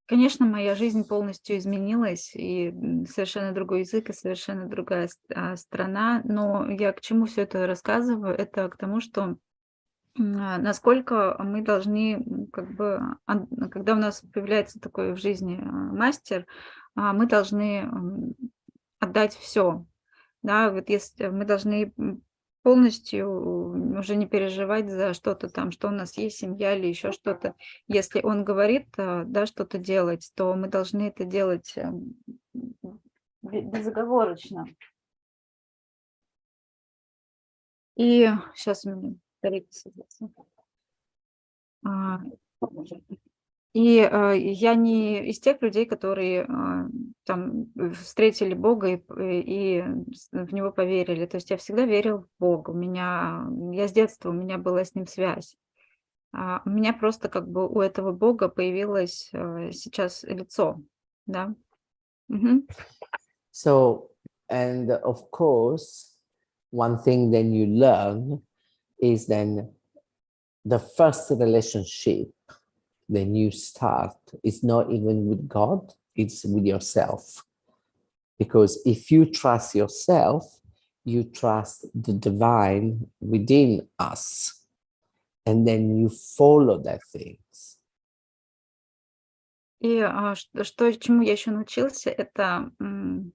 конечно, моя жизнь полностью изменилась, и совершенно другой язык, и совершенно другая страна. Но я к чему все это рассказываю? Это к тому, что насколько мы должны, как бы, когда у нас появляется такой в жизни мастер, мы должны отдать все. Да, вот если мы должны полностью уже не переживать за что-то там, что у нас есть семья или еще что-то. Если он говорит, да, что-то делать, то мы должны это делать безоговорочно. И сейчас у меня батарейка садится. А, я не из тех людей, которые, там, встретили Бога в Него поверили. То есть я всегда верил в Бога. Я с детства, у меня была с Ним связь. У меня просто как бы у этого Бога появилось, сейчас лицо, да. Мгм. So, and of course, one thing then you learn is then the first relationship then you start is not even with God, it's with yourself. Because if you trust yourself, you trust the divine within us, and then you follow that things. Чему я еще научился, это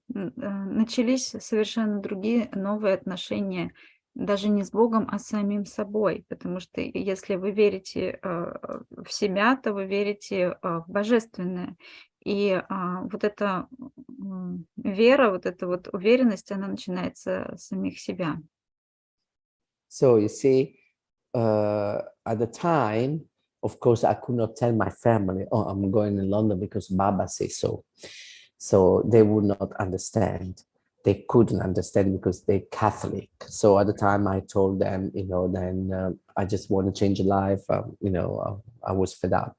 начались совершенно другие новые отношения, даже не с Богом, а с самим собой. Потому что если вы верите в себя, то вы верите в божественное. Вот эта вера, вот эта вот уверенность, она начинается с самих себя. So you see, at the time, of course, I could not tell my family, oh, I'm going to London because Baba says so. So they would not understand. They couldn't understand because they're Catholic. So at the time I told them, then I just want to change life. I was fed up.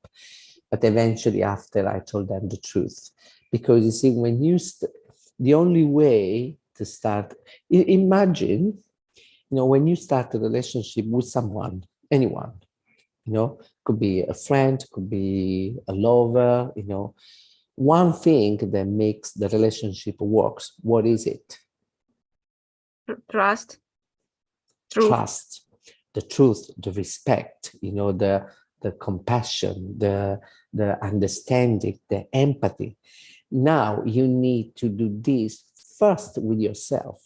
But eventually after I told them the truth, because you see, when the only way to start, imagine, when you start a relationship with someone, anyone, could be a friend, could be a lover, one thing that makes the relationship works, what is it? Trust, truth. Trust, the truth, the respect, the compassion, the understanding, the empathy. Now you need to do this first with yourself.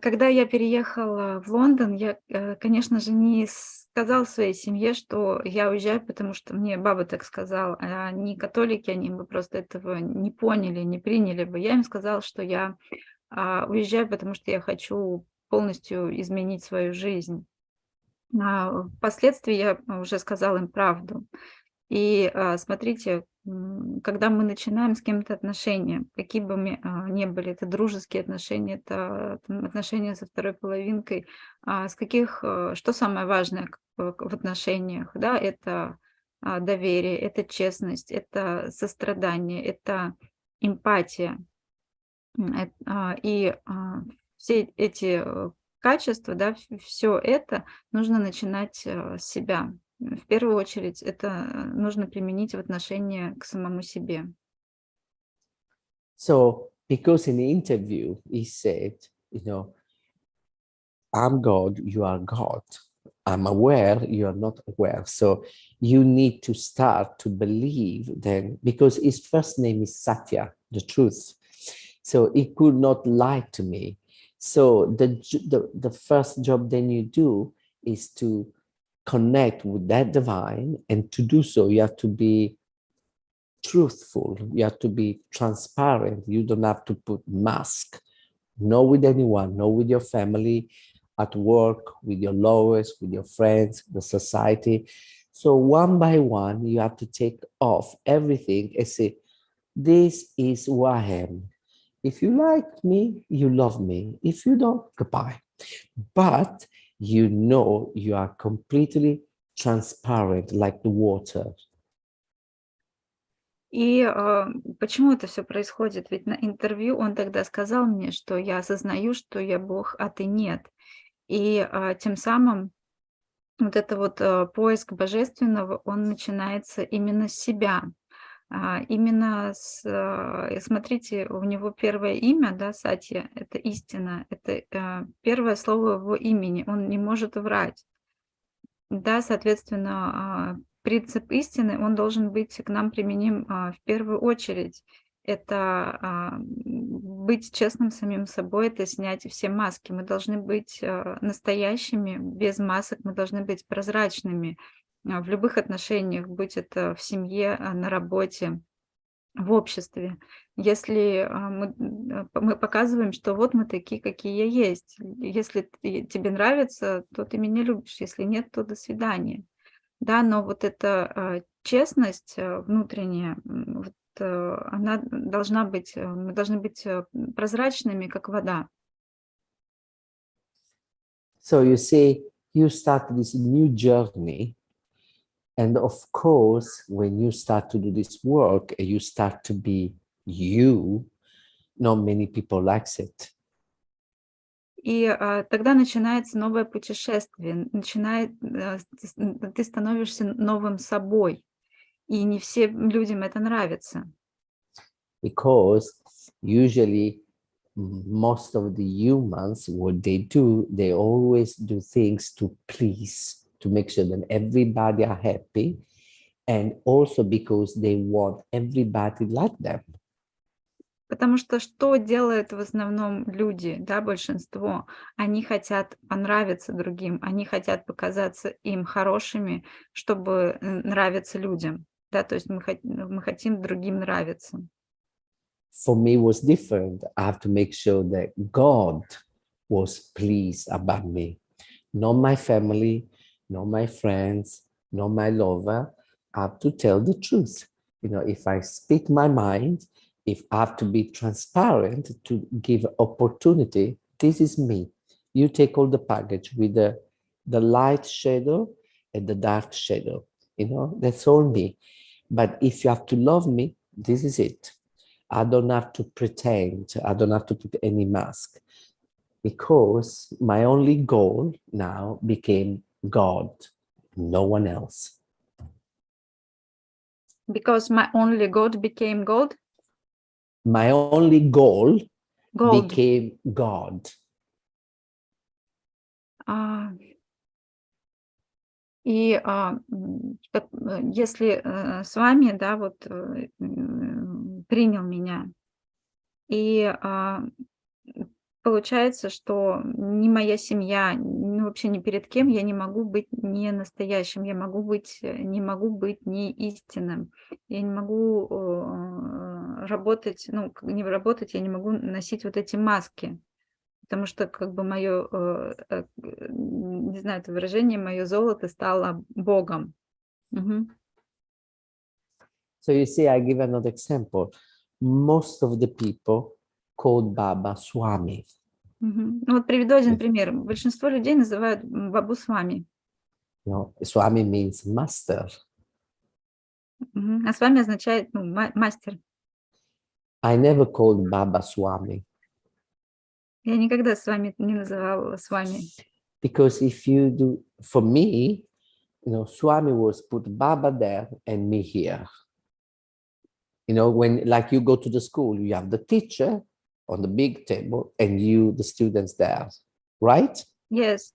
Когда я переехала в Лондон, я, конечно же, не сказала своей семье, что я уезжаю, потому что мне баба так сказала. Они католики, они бы просто этого не поняли, не приняли бы. Я им сказала, что я уезжаю, потому что я хочу полностью изменить свою жизнь. Впоследствии я уже сказала им правду. Смотрите, когда мы начинаем с кем-то отношения, какие бы ни были, это дружеские отношения, это отношения со второй половинкой, что самое важное в отношениях, да, это доверие, это честность, это сострадание, это эмпатия. Все эти качества, да, все это нужно начинать с себя. В первую очередь это нужно применить в отношении к самому себе. So, because in the interview, he said, I'm God, you are God. I'm aware, you are not aware. So you need to start to believe then, because his first name is Satya, the truth. So he could not lie to me. So the first job then you do is to connect with that divine, and to do so you have to be truthful, you have to be transparent, you don't have to put mask, not with anyone, not with your family, at work, with your lovers, with your friends, the society. So one by one you have to take off everything and say, this is who I am. If you like me, you love me. If you don't, goodbye. But you are completely transparent like the water. Почему это все происходит? Ведь на интервью он тогда сказал мне, что я осознаю, что я Бог, а ты нет. Тем самым вот это вот поиск божественного, он начинается именно с себя. Именно смотрите, у него первое имя, да, Сатья, это истина, это первое слово его имени, он не может врать. Да, соответственно, принцип истины, он должен быть к нам применим в первую очередь. Это быть честным самим собой, это снять все маски. Мы должны быть настоящими, без масок, мы должны быть прозрачными в любых отношениях, будь это в семье, на работе, в обществе. Если мы показываем, что вот мы такие, какие я есть. Если тебе нравится, то ты меня любишь, если нет, то до свидания. Да, но вот эта честность внутренняя, вот, она должна быть, мы должны быть прозрачными, как вода. So you see, you start this new journey. And of course, when you start to do this work and you start to be you, not many people likes it. И тогда начинается новое путешествие, ты становишься новым собой, и не всем людям это нравится. Because usually most of the humans, what they always do things to please, to make sure that everybody are happy, and also because they want everybody like them. Потому что делают в основном люди, да, большинство? Они хотят понравиться другим, они хотят показаться им хорошими, чтобы нравиться людям. Да, то есть мы хотим другим нравиться. For me, it was different. I have to make sure that God was pleased about me, not my family, not my friends, not my lover. I have to tell the truth. You know, if I speak my mind, if I have to be transparent to give opportunity, this is me. You take all the package with the light shadow and the dark shadow. You know, that's all me. But if you have to love me, this is it. I don't have to pretend. I don't have to put any mask, because my only goal now became God, no one else. Because my only God became gold. My only goal Gold. became God. И если с вами, да, вот принял меня, и получается, что ни моя семья, ну, вообще ни перед кем я не могу быть не настоящим, не могу быть не истинным, я не могу работать, ну, не работать, я не могу носить вот эти маски. Потому что как бы мое, не знаю это выражение, мое золото стало Богом. Мгм. So you see, I give another example. Most of the people called Baba Swami. Мгм. Ну вот приведу один пример. Большинство людей называют бабу с вами. You know, Swami means master. Мгм. А с вами означает, ну, мастер. I never called Baba Swami. Я никогда с вами не называла с вами. Because if you do, for me, you know, Swami was put Baba there and me here. You know, when like you go to the school, you have the teacher on the big table and you, the students there, right? Yes.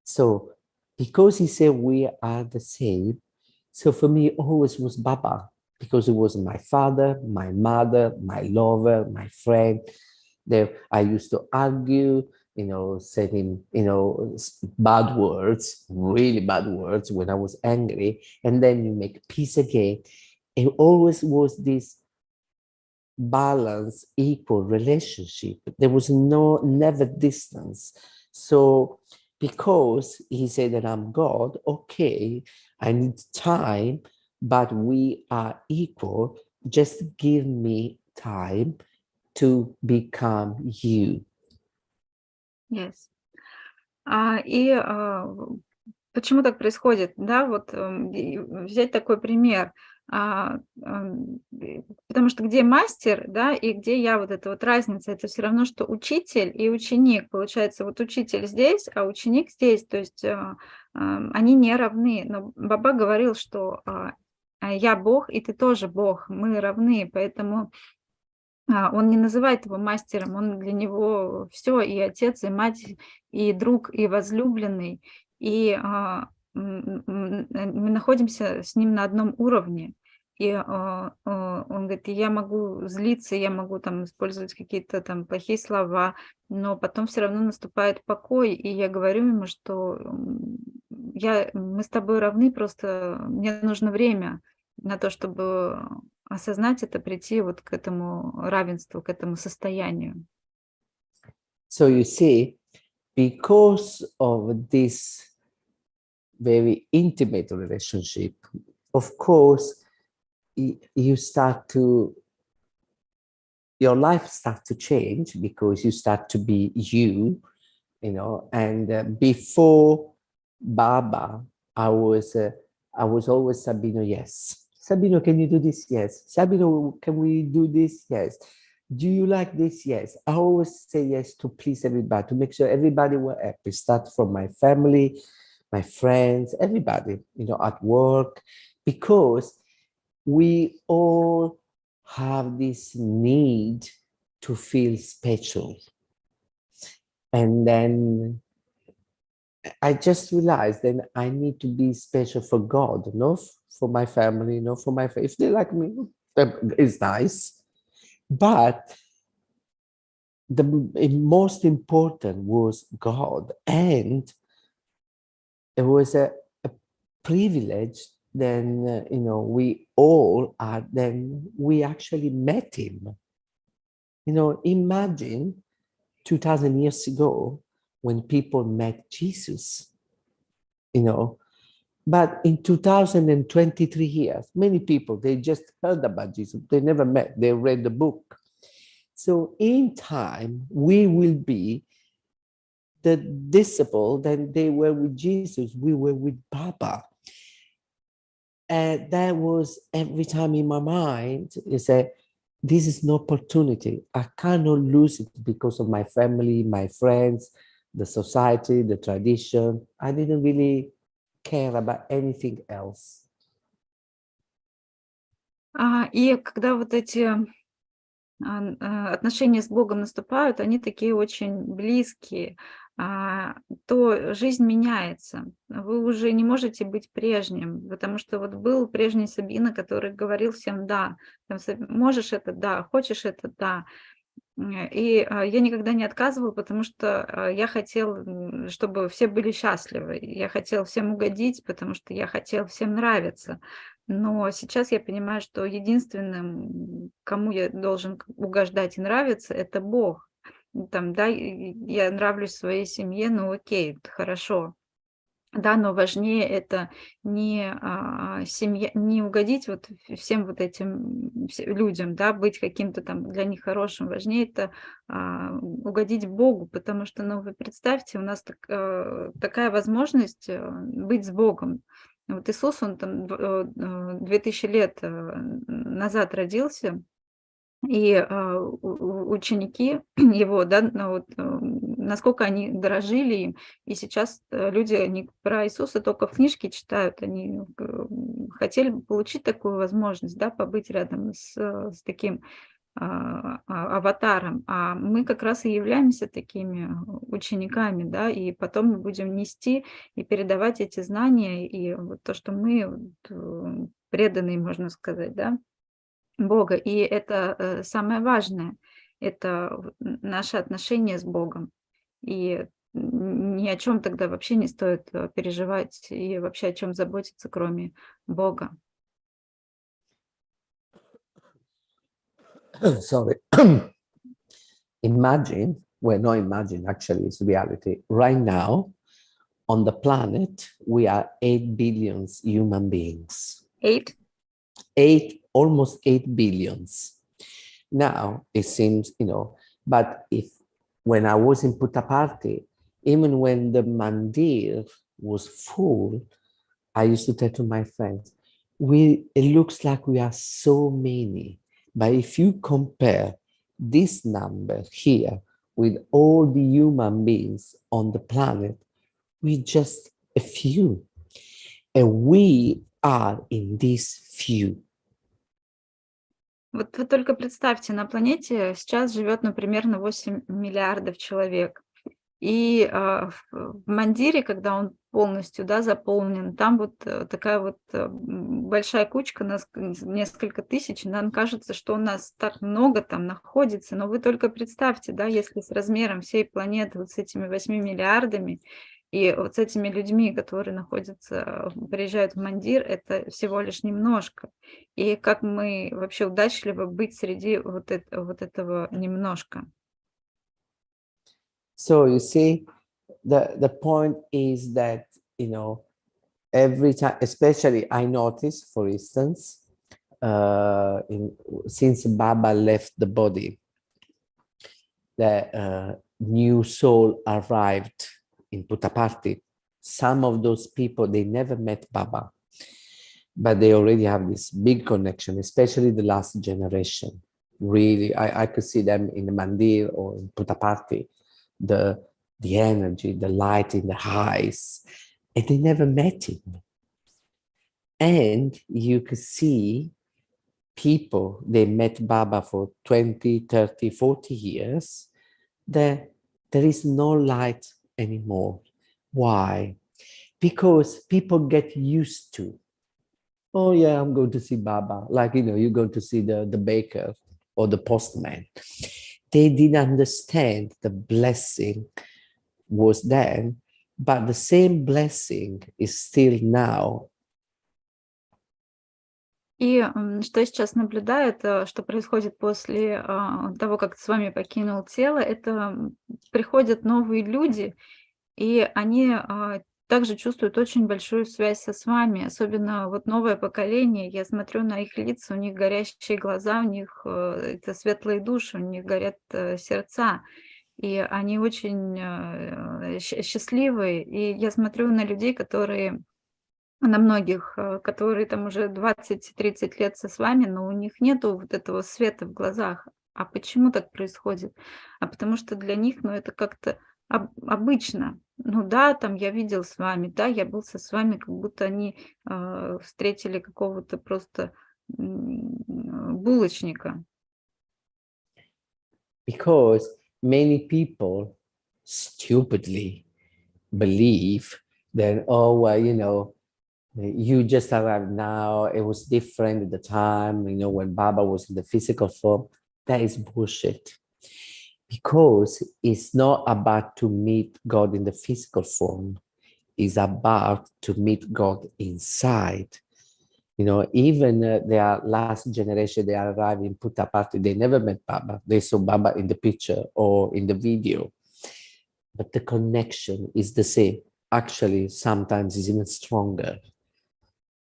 So because he said we are the same, so for me always was Baba, because it was my father, my mother, my lover, my friend. There I used to argue, you know, saying, you know, bad words, really bad words when I was angry, and then you make peace again. It always was this balance, equal relationship. There was never distance. So because he said that I'm God, okay, I need time, but we are equal. Just give me time to become you. Yes. Почему так происходит? Да, вот взять такой пример. Потому что где мастер, да, и где я, вот эта вот разница, это все равно, что учитель и ученик. Получается, вот учитель здесь, а ученик здесь. То есть они не равны. Но Баба говорил, что я Бог, и ты тоже Бог, мы равны, поэтому он не называет его мастером, он для него все, и отец, и мать, и друг, и возлюбленный, и мы находимся с ним на одном уровне. И он говорит, я могу злиться, я могу там использовать какие-то там плохие слова, но потом все равно наступает покой, и я говорю ему, что мы с тобой равны, просто мне нужно время на то, чтобы осознать это, прийти вот к этому равенству, к этому состоянию. So you see, because of this very intimate relationship, of course, you start to, your life starts to change because you start to be you know, and before Baba, I was always Sabino, yes. Sabino, can you do this? Yes. Sabino, can we do this? Yes. Do you like this? Yes. I always say yes to please everybody, to make sure everybody were happy. Start from my family, my friends, everybody, you know, at work, because we all have this need to feel special. And then I just realized then I need to be special for God, you know, for my family, you know, for my, if they like me, it's nice. But the most important was God. And it was a privilege then, you know, we all are, then we actually met him. You know, imagine 2000 years ago when people met Jesus, you know, but in 2023 years, many people, they just heard about Jesus. They never met, they read the book. So in time, we will be the disciple that they were with Jesus, we were with Baba. And that was every time in my mind, is that this is an opportunity. I cannot lose it because of my family, my friends, the society, the tradition. I didn't really care about anything else. И когда вот эти отношения с Богом наступают, они такие очень близкие, то жизнь меняется. Вы уже не можете быть прежним, потому что вот был прежний Сабино, который говорил всем «да». Там, можешь это – да, хочешь это – да. И я никогда не отказывала, потому что я хотела, чтобы все были счастливы. Я хотела всем угодить, потому что я хотела всем нравиться. Но сейчас я понимаю, что единственным, кому я должен угождать и нравиться, это Бог. Там, да, я нравлюсь своей семье, ну окей, хорошо. Да, но важнее это не семья, не угодить вот всем вот этим людям, да, быть каким-то там для них хорошим. Важнее это угодить Богу, потому что, ну, вы представьте, у нас такая возможность быть с Богом. Вот Иисус, он там 2000 лет назад родился, и ученики его, да, ну вот, насколько они дорожили им. И сейчас люди, они про Иисуса только в книжке читают, они хотели бы получить такую возможность, да, побыть рядом с таким аватаром. А мы как раз и являемся такими учениками, да, и потом мы будем нести и передавать эти знания, и вот то, что мы вот, преданные, можно сказать, да, Бога. И это самое важное. Это наше отношение с Богом. И ни о чем тогда вообще не стоит переживать и вообще о чем заботиться, кроме Бога. Sorry. Imagine, well, not imagine, actually, it's reality. Right now, on the planet, we are 8 billion human beings. 8? Almost 8 billions. Now, it seems, you know, but when I was in Puttaparti, even when the mandir was full, I used to tell to my friends, it looks like we are so many, but if you compare this number here with all the human beings on the planet, we just a few. And we are in these few. Вот вы только представьте, на планете сейчас живет, ну, примерно 8 миллиардов человек. И в Мандире, когда он полностью, да, заполнен, там вот такая вот большая кучка, нас несколько тысяч, и нам кажется, что у нас так много там находится, но вы только представьте, да, если с размером всей планеты, вот с этими 8 миллиардами, и вот с этими людьми, которые находятся, приезжают в Мандир, это всего лишь немножко. И как мы вообще удачливо быть среди вот этого немножко. So you see, the point is that, every time, especially I notice, for instance, since Baba left the body, the new soul arrived in Puttaparti. Some of those people, they never met Baba, but they already have this big connection, especially the last generation. Really, I could see them in the Mandir or in Puttaparti, the energy, the light in the eyes, and they never met him. And you could see people, they met Baba for 20, 30, 40 years, there is no light anymore. Why? Because people get used to, oh yeah, I'm going to see Baba. Like, you're going to see the baker or the postman. They didn't understand the blessing was there, but the same blessing is still now. И что я сейчас наблюдаю, это что происходит после того, как с вами покинул тело, это приходят новые люди, и они также чувствуют очень большую связь с вами, особенно вот новое поколение. Я смотрю на их лица, у них горящие глаза, у них это светлые души, у них горят сердца, и они очень счастливые. И я смотрю на людей, которые на многих, которые там уже 20-30 лет с вами, но у них нету вот этого света в глазах. А почему так происходит? А потому что для них, ну, это как-то обычно. Ну да, там я видел с вами, да, я был с вами, как будто они встретили какого-то просто булочника. Because many people stupidly believe that, oh, well, you just arrived now. It was different at the time, when Baba was in the physical form. That is bullshit. Because it's not about to meet God in the physical form. It's about to meet God inside. Even their last generation, they arrived in Puttaparti, they never met Baba. They saw Baba in the picture or in the video. But the connection is the same. Actually, sometimes it's even stronger.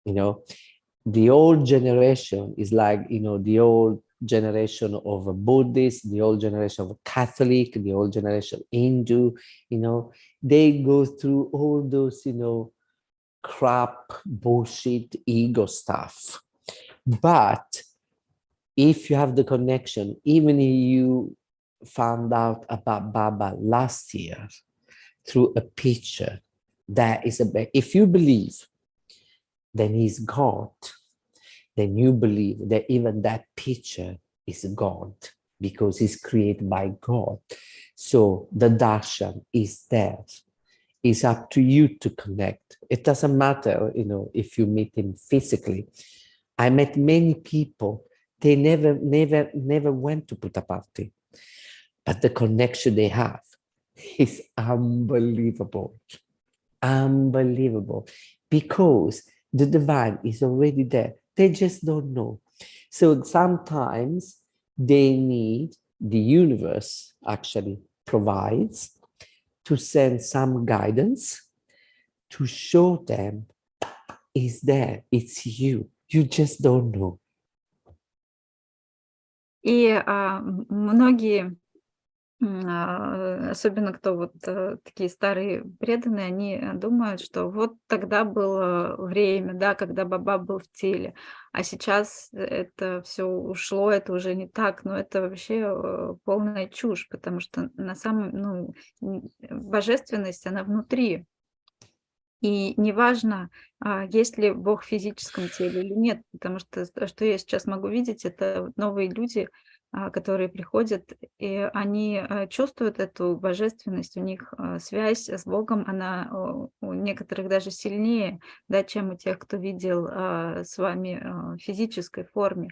The old generation is like, the old generation of a Buddhist, the old generation of a Catholic, the old generation of Hindu, they go through all those, crap, bullshit, ego stuff. But if you have the connection, even if you found out about Baba last year through a picture, that is if you believe, then he's God, then you believe that even that picture is God because it's created by God. So the darshan is there. It's up to you to connect. It doesn't matter, if you meet him physically. I met many people, they never went to Puttaparti, but the connection they have is unbelievable. Unbelievable. Because the divine is already there. They just don't know. So sometimes they need, the universe actually provides to send some guidance to show them it's there, it's you. You just don't know. И многие, особенно кто вот такие старые преданные, они думают, что вот тогда было время, да, когда Баба был в теле, а сейчас это все ушло, это уже не так, но это вообще полная чушь, потому что на самом, божественность, она внутри. И неважно, есть ли Бог в физическом теле или нет, потому что я сейчас могу видеть, это вот новые люди, которые приходят, и они чувствуют эту божественность, у них связь с Богом, она у некоторых даже сильнее, да, чем у тех, кто видел с вами в физической форме.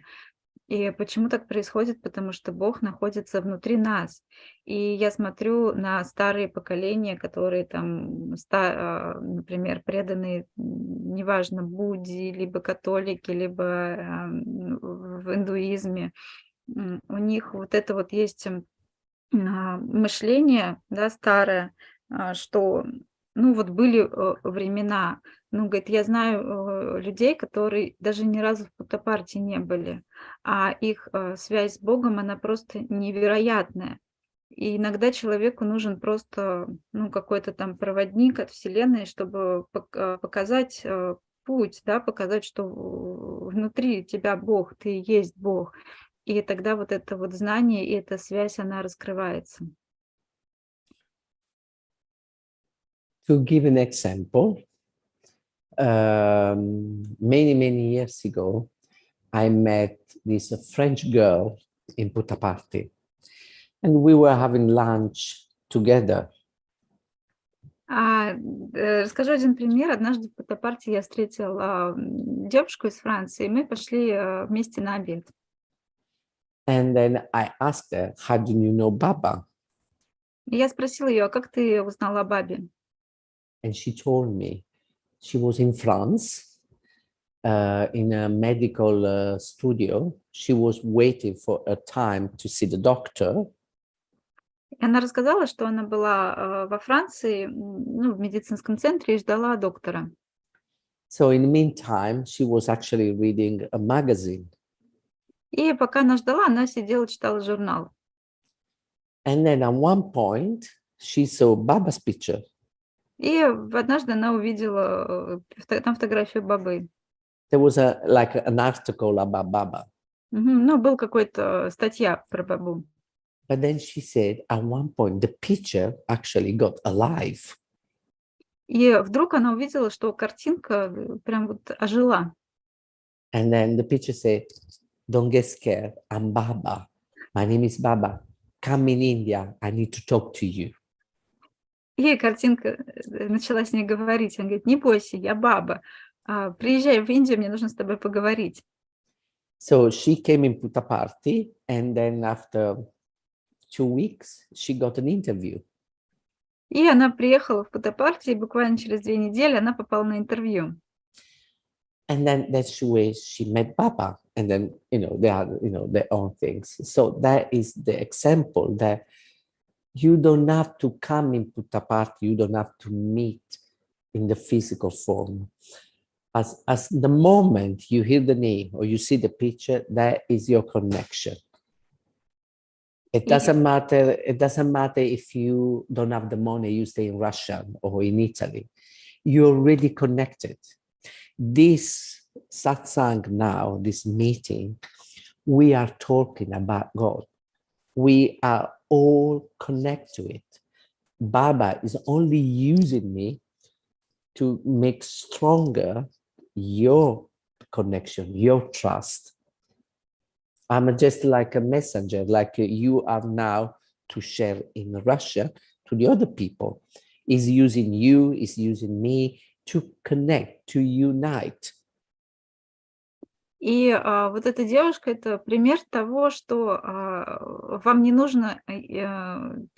И почему так происходит? Потому что Бог находится внутри нас. И я смотрю на старые поколения, которые там, например, преданы, неважно, Будде, либо католики, либо в индуизме. У них вот это вот есть мышление, да, старое, что, ну, вот были времена. Ну, говорит, я знаю людей, которые даже ни разу в Путтапарти не были, а их связь с Богом, она просто невероятная. И иногда человеку нужен просто, ну, какой-то там проводник от Вселенной, чтобы показать путь, да, показать, что внутри тебя Бог, ты есть Бог. И тогда вот это вот знание и эта связь, она раскрывается. To give an example, many years ago, I met this French girl in Puttaparti, and we were having lunch together. Расскажу один пример. Однажды в Путтапарти я встретила девушку из Франции, и мы пошли вместе на обед. And then I asked her, how do you know Baba? И я спросила ее, а как ты узнала о Бабе? And she told me she was in France in a medical studio. She was waiting for a time to see the doctor. И она рассказала, что она была во Франции, ну, в медицинском центре и ждала доктора. So in the meantime, she was actually reading a magazine. И пока она ждала, она сидела, читала журнал. And then at one point, she saw Baba's picture. И однажды она увидела там фотографию Бабы. There was like an article about Baba. Ну, был какой-то статья про Бабу. But then she said at one point, the picture actually got alive. И вдруг она увидела, что картинка прям вот ожила. And then the picture said, don't get scared, I'm Baba. My name is Baba. Come in India, I need to talk to you. И картинка начала с ней говорить. Она говорит, не бойся, я Баба. Приезжай в Индию, мне нужно с тобой поговорить. So she came in Puttaparti, and then after 2 weeks, she got an interview. И она приехала в Путтапарти, и буквально через 2 недели она попала на интервью. And then that's where she met Baba. And then, they had, their own things. So that is the example that you don't have to come in Puttaparti, you don't have to meet in the physical form. As the moment you hear the name or you see the picture, that is your connection. It doesn't matter if you don't have the money, you stay in Russia or in Italy. You're already connected. This satsang now, this meeting, we are talking about God. We are all connected to it. Baba is only using me to make stronger your connection, your trust. I'm just like a messenger, like you are now to share in Russia to the other people. Is using you, is using me to connect, to unite. И вот эта девушка — это пример того, что вам не нужно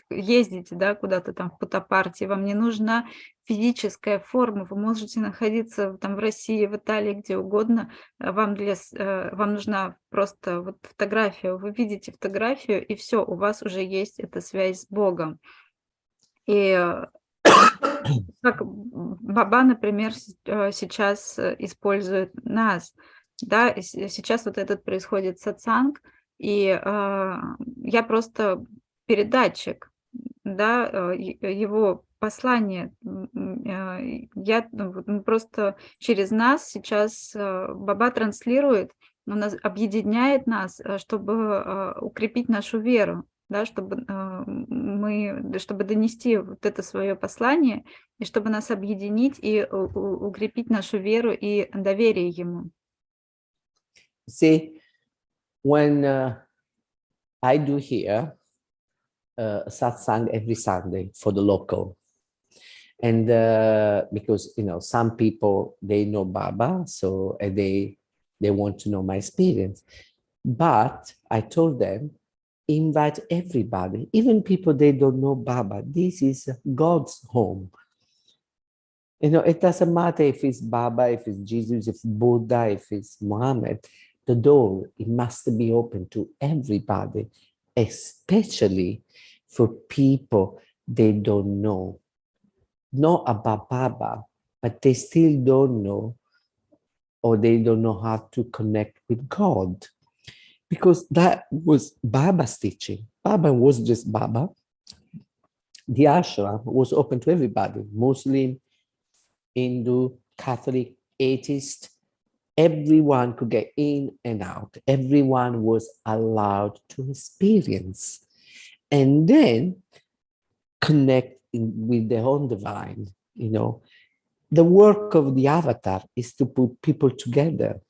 ездить, да, куда-то там в Путтапарти, вам не нужна физическая форма, вы можете находиться там в России, в Италии, где угодно, вам нужна просто вот фотография, вы видите фотографию, и все, у вас уже есть эта связь с Богом. И как Баба, например, сейчас использует нас. Да, сейчас вот этот происходит сатсанг, и я просто передатчик, да, его послание. Я просто через нас сейчас Баба транслирует, он объединяет нас, чтобы укрепить нашу веру. да, чтобы чтобы донести вот это свое послание, и чтобы нас объединить и укрепить нашу веру и доверие Ему. See, when I do here satsang every Sunday for the local, and because some people, they know Baba, so they want to know my experience, but I told them, invite everybody, even people they don't know Baba. This is God's home. It doesn't matter if it's Baba, if it's Jesus, if it's Buddha, if it's Muhammad. The door, it must be open to everybody, especially for people they don't know. Not about Baba, but they still don't know, or they don't know how to connect with God. Because that was Baba's teaching. Baba was just Baba. The ashram was open to everybody, Muslim, Hindu, Catholic, atheist. Everyone could get in and out. Everyone was allowed to experience and then connect with their own divine. The work of the avatar is to put people together.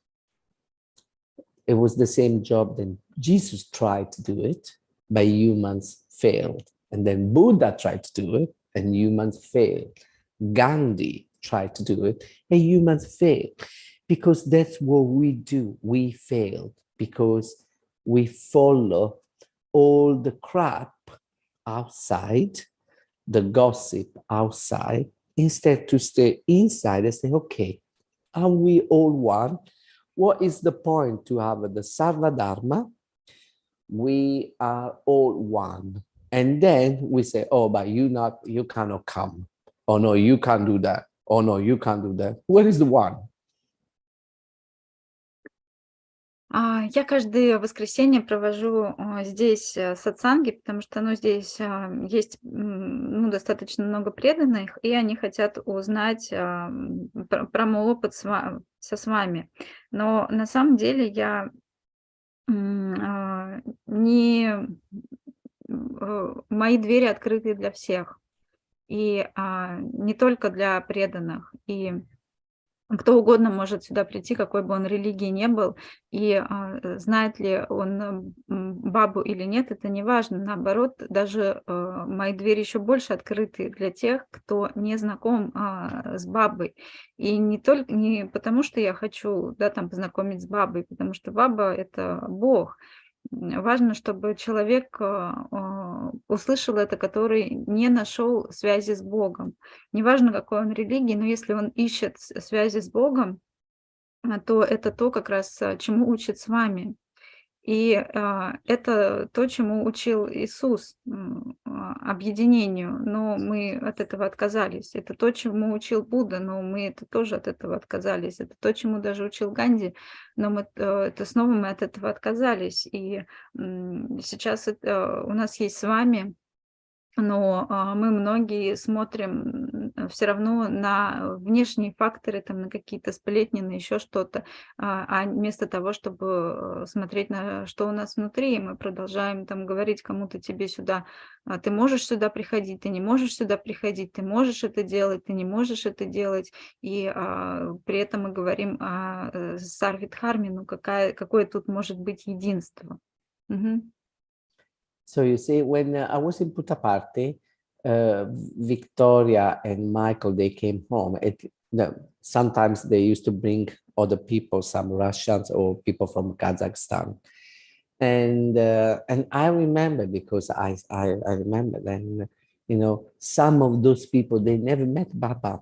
It was the same job that Jesus tried to do it, but humans failed. And then Buddha tried to do it, and humans failed. Gandhi tried to do it, and humans failed. Because that's what we do. We failed because we follow all the crap outside, the gossip outside, instead to stay inside and say, okay, are we all one? What is the point to have the Sarva Dharma? We are all one. And then we say, oh, but you cannot come. Oh no, you can't do that. Oh no, you can't do that. Where is the one? Я каждое воскресенье провожу здесь сатсанги, потому что здесь есть достаточно много преданных, и они хотят узнать про мой опыт с вами. Но на самом деле я мои двери открыты для всех, и не только для преданных. И кто угодно может сюда прийти, какой бы он религии не был, и знает ли он Бабу или нет, это не важно. Наоборот, даже мои двери еще больше открыты для тех, кто не знаком с Бабой. И не потому, что я хочу познакомить с Бабой, потому что Баба — это Бог. Важно, чтобы человек услышал это, который не нашел связи с Богом. Неважно, какой он религии, но если он ищет связи с Богом, то это то, как раз чему учит с вами. И это то, чему учил Иисус, объединению, но мы от этого отказались. Это то, чему учил Будда, но мы тоже от этого отказались. Это то, чему даже учил Ганди, но снова мы от этого отказались. И сейчас у нас есть с вами, но мы многие смотрим все равно на внешние факторы, на какие-то сплетни, на еще что-то, вместо того, чтобы смотреть на что у нас внутри, мы продолжаем говорить кому-то: тебе сюда, ты можешь сюда приходить, ты не можешь сюда приходить, ты можешь это делать, ты не можешь это делать, и при этом мы говорим о сарвидхарме, какое тут может быть единство. So you see, when I was in Putaparte, Victoria and Michael, they came home. Sometimes they used to bring other people, some Russians or people from Kazakhstan. And I remember, because I remember then, some of those people, they never met Baba.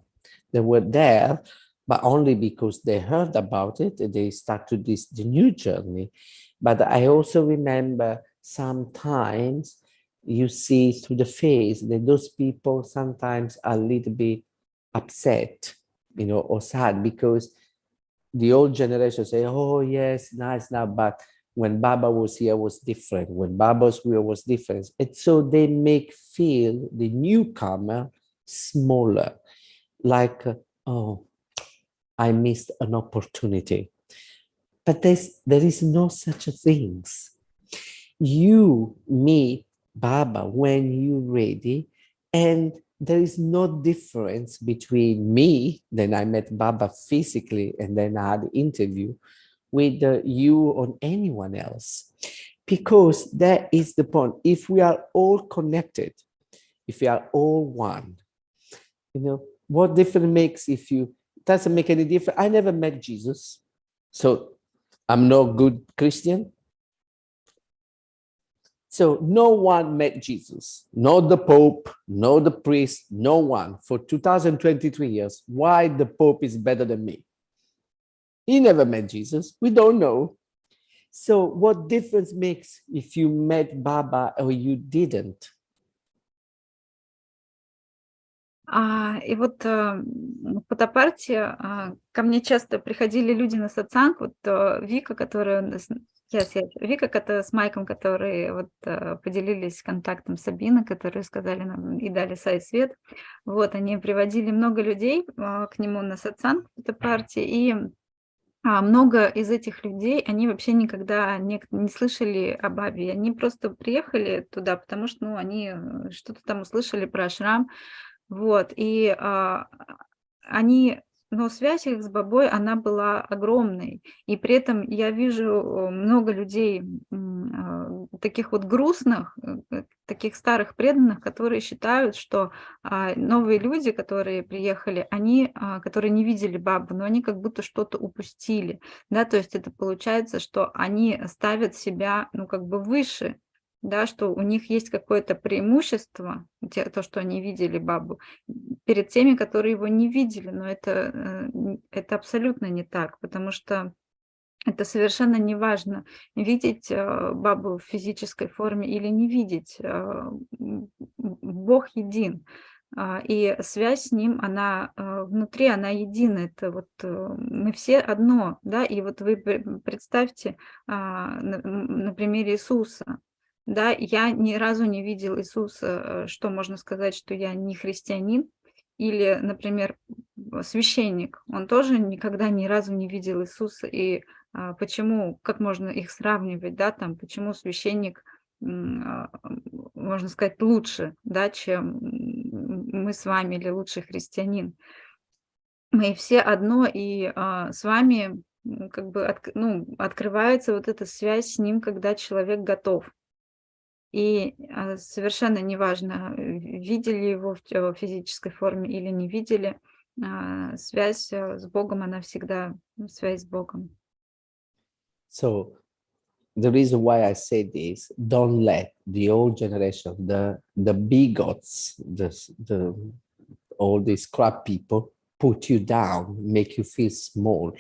They were there, but only because they heard about it, they started the new journey. But I also remember sometimes you see through the face that those people sometimes are a little bit upset, or sad, because the old generation say, oh yes, nice now, but when Baba was here was different. When Baba was here was different. And so they make feel the newcomer smaller, like, oh, I missed an opportunity. But there is no such a thing. You meet Baba when you're ready. And there is no difference between me, then I met Baba physically, and then I had an interview with you or anyone else. Because that is the point. If we are all connected, if we are all one, what difference makes if you, it doesn't make any difference. I never met Jesus, so I'm no good Christian. So no one met Jesus, not the Pope, no the priest, no one for 2023 years. Why the Pope is better than me? He never met Jesus. We don't know. So what difference makes if you met Baba or you didn't? И вот в Путтапарти ко мне часто приходили люди на сатсанг, вот Вика, которая Вика, которая с Майком, которые вот поделились контактом Сабино, которые сказали нам и дали сайт-свет. Вот, они приводили много людей к нему на сатсанг в Путтапарти, и много из этих людей, они вообще никогда не слышали о Бабе. Они просто приехали туда, потому что они что-то там услышали про ашрам. Вот, и они, но связь их с Бабой, она была огромной. И при этом я вижу много людей, таких вот грустных, таких старых преданных, которые считают, что новые люди, которые приехали, они, которые не видели Бабу, но они как будто что-то упустили. Да, то есть это получается, что они ставят себя, как бы выше, да, что у них есть какое-то преимущество, то, что они видели Бабу, перед теми, которые его не видели. Но это абсолютно не так, потому что это совершенно не важно, видеть Бабу в физической форме или не видеть. Бог един. И связь с ним, она внутри, она едина. Это вот мы все одно, да, и вот вы представьте на примере Иисуса. Да, я ни разу не видел Иисуса, что можно сказать, что я не христианин. Или, например, священник, он тоже никогда ни разу не видел Иисуса. И почему, как можно их сравнивать, да, там, почему священник, можно сказать, лучше, да, чем мы с вами, или лучший христианин. Мы все одно, и с вами как бы открывается вот эта связь с ним, когда человек готов. И совершенно неважно, видели его в физической форме или не видели, связь с Богом, она всегда связь с Богом. So the reason why I say this, don't let the old generation, the bigots, all these crap people put you down, make you feel small.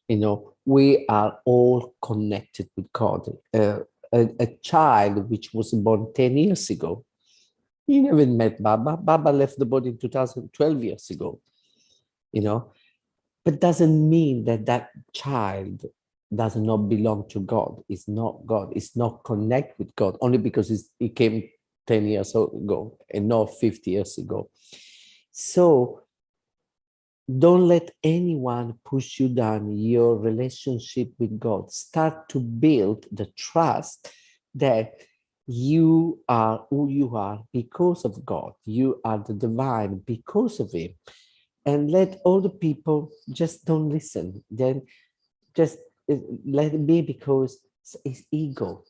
We are all connected with God. A child which was born 10 years ago, he never met Baba. Baba left the body 12 years ago, but doesn't mean that child does not belong to God. It's not God. It's not connect with God only because he came 10 years ago and not 50 years ago. So don't let anyone push you down your relationship with God. Start to build the trust that you are who you are because of God. You are the divine because of Him. And let all the people just don't listen. Then just let it be, because it's ego.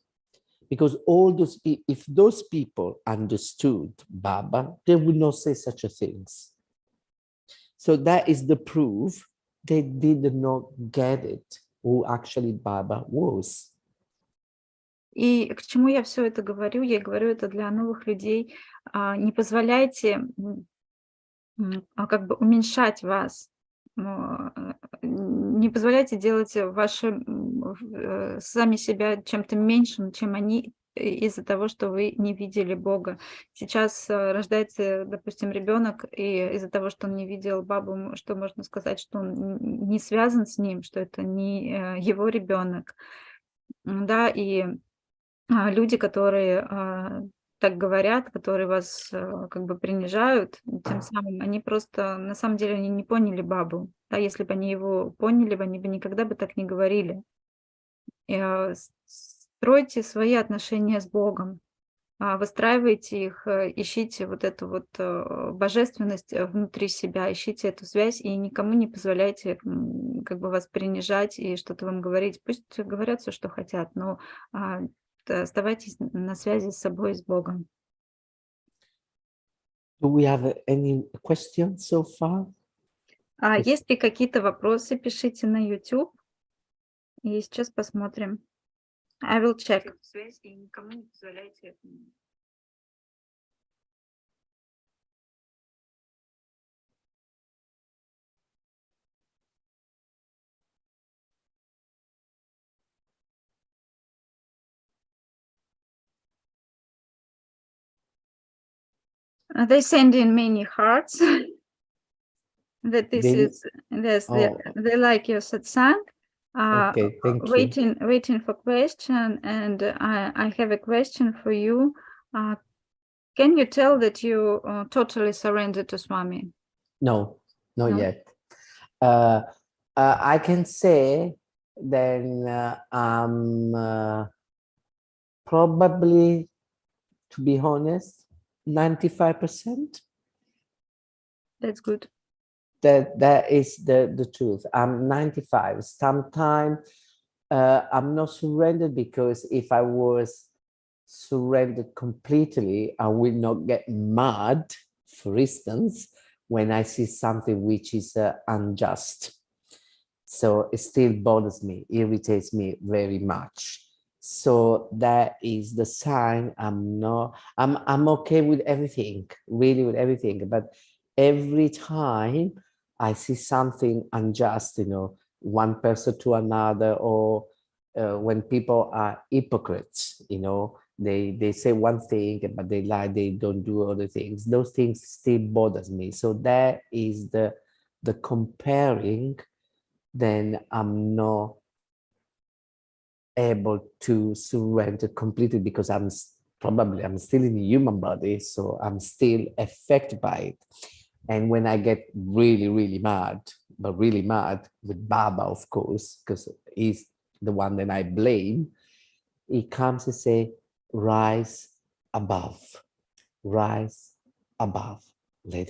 Because if those people understood Baba, they would not say such a things. So that is the proof they did not get it, who actually Baba was. И к чему я все это говорю? Я говорю это для новых людей. Не позволяйте как бы уменьшать вас. Не позволяйте делать сами себя чем-то меньшим, чем они, из-за того, что вы не видели Бога. Сейчас рождается, допустим, ребенок, и из-за того, что он не видел Бабу, что можно сказать, что он не связан с ним, что это не его ребенок. Да, и люди, которые так говорят, которые вас как бы принижают, тем самым они просто, на самом деле, они не поняли Бабу. Да, если бы они его поняли, они бы никогда бы так не говорили. Стройте свои отношения с Богом. выстраивайте их, ищите вот эту вот божественность внутри себя, ищите эту связь и никому не позволяйте как бы вас принижать и что-то вам говорить. Пусть говорят все, что хотят, но оставайтесь на связи с собой и с Богом. Do we have any questions so far? Есть ли какие-то вопросы, пишите на YouTube. И сейчас посмотрим. I will check. Связь и никому не позволяйте. They send in many hearts. That this They- is yes, Oh, they like your satsang. okay, thank you. Waiting for question, and I have a question for you. Can you tell that you totally surrendered to Swami? No, not No? yet. I can say then I'm probably, to be honest, 95%. That's good. That is the truth. I'm 95. Sometimes I'm not surrendered, because if I was surrendered completely, I will not get mad, for instance, when I see something which is unjust. So it still bothers me, irritates me very much. So that is the sign I'm okay with everything, really with everything. But every time I see something unjust, one person to another, or when people are hypocrites, they say one thing, but they lie, they don't do other things. Those things still bothers me. So that is the comparing. Then I'm not able to surrender completely, because I'm still in a human body, so I'm still affected by it. And when I get really, really mad, but really mad with Baba, of course, because he's the one that I blame, he comes and say, rise above, let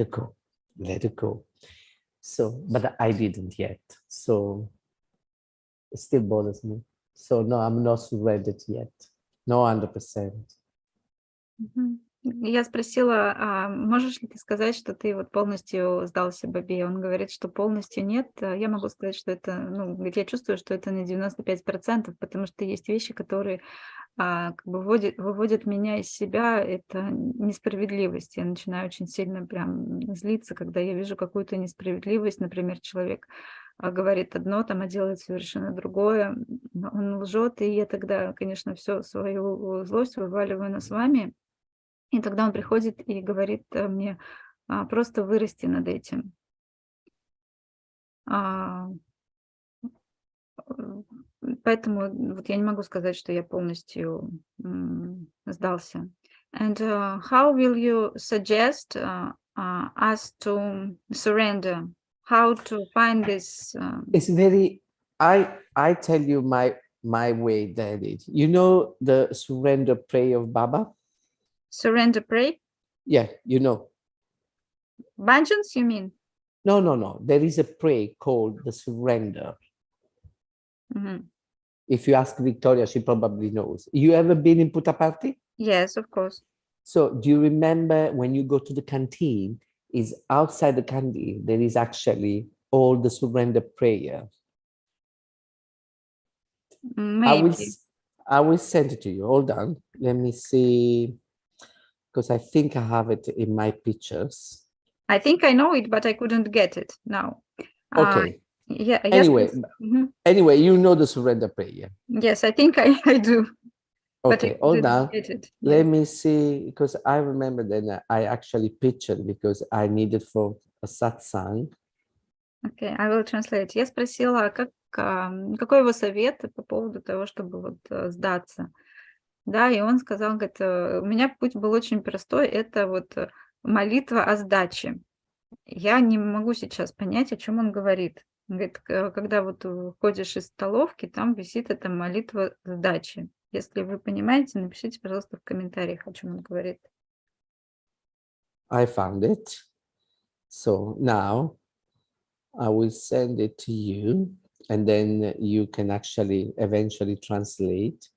it go, let it go. So, but I didn't yet. So it still bothers me. So no, I'm not surrendered yet. No, 100%. Я спросила, можешь ли ты сказать, что ты вот полностью сдался Бабе? Он говорит, что полностью нет. Я могу сказать, что это, говорит, я чувствую, что это на 95%, потому что есть вещи, которые как бы выводят меня из себя. Это несправедливость. Я начинаю очень сильно прям злиться, когда я вижу какую-то несправедливость. Например, человек говорит одно, а делает совершенно другое. Он лжет, и я тогда, конечно, всю свою злость вываливаю на Свами. И тогда он приходит и говорит мне просто вырасти над этим. Поэтому вот я не могу сказать, что я полностью сдался. And how will you suggest us to surrender? How to find this? It's very, I tell you my way, David. You know the surrender prayer of Baba? Surrender pray? Yeah, you know. Vengeance, you mean? No. There is a prayer called the surrender. Mm-hmm. If you ask Victoria, she probably knows. You ever been in Putapati? Yes, of course. So do you remember when you go to the canteen, is outside the canteen, there is actually all the surrender prayer. Maybe. I will send it to you. Hold on. Let me see. Because I think I have it in my pictures. I think I know it, but I couldn't get it now. Okay. Yeah. Anyway, you know the surrender prayer. Yes, I think I do. Okay, hold on. It. Let me see, because I remember that I actually pictured, because I needed for a satsang. Okay, I will translate. Я спросила, какой его совет по поводу того, чтобы вот сдаться. Да, и он сказал, говорит, у меня путь был очень простой, это вот молитва о сдаче. Я не могу сейчас понять, о чем он говорит. Он говорит, когда вот выходишь из столовки, там висит эта молитва сдачи. Если вы понимаете, напишите, пожалуйста, в комментариях, о чем он говорит. I found it. So now I will send it to you, and then you can actually eventually translate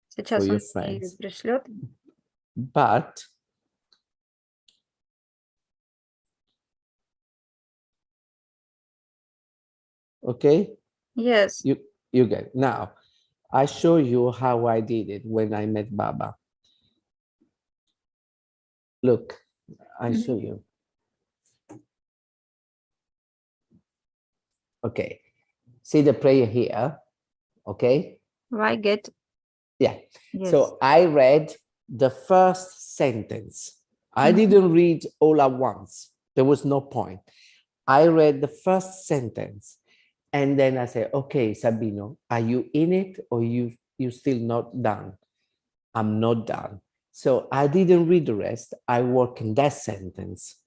for Сейчас your он мне friends. пришлет. But okay, Yes. you get it. Now I show you how I did it when I met Baba. Look, I show you. Okay, see the prayer here. Okay, Why get? yeah. Yes. So I read the first sentence. I didn't read all at once. There was no point. I read the first sentence, and then I said, okay, Sabino, are you in it, or you still not done? I'm not done. So I didn't read the rest. I work in that sentence.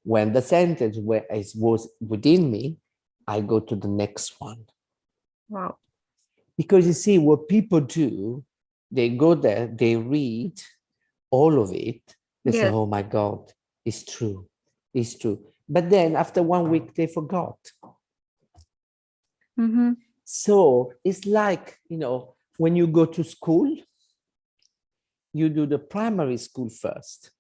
When the sentence was within me, I go to the next one. Wow. Because you see, what people do, they go there, they read all of it, they say, Yes. oh my God, it's true, it's true. But then after 1 week, they forgot. So it's like, when you go to school, you do the primary school first.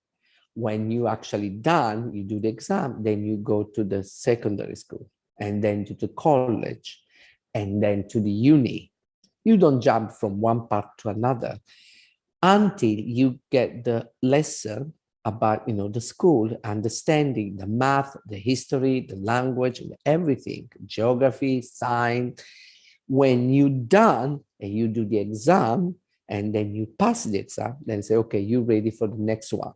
When you actually done, you do the exam, then you go to the secondary school, and then to the college, and then to the uni. You don't jump from one part to another until you get the lesson about, the school, understanding the math, the history, the language, everything, geography, science. When you're done and you do the exam, and then you pass the exam, then say, okay, you're ready for the next one.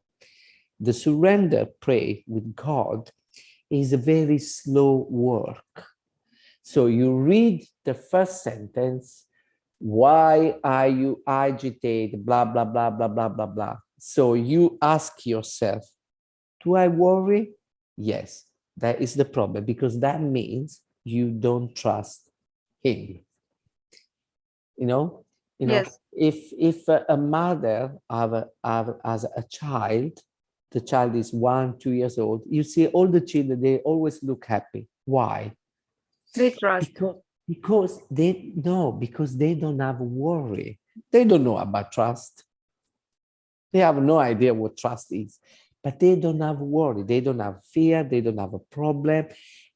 The surrender pray with God is a very slow work. So you read the first sentence, why are you agitated, blah, blah, blah, blah, blah, blah, blah. So you ask yourself, do I worry? Yes, that is the problem, because that means you don't trust him. Yes. If a mother has a child, the child is 1, 2 years old, you see all the children, they always look happy. Why? They trust. Because they don't have worry. They don't know about trust. They have no idea what trust is, but they don't have worry. They don't have fear. They don't have a problem.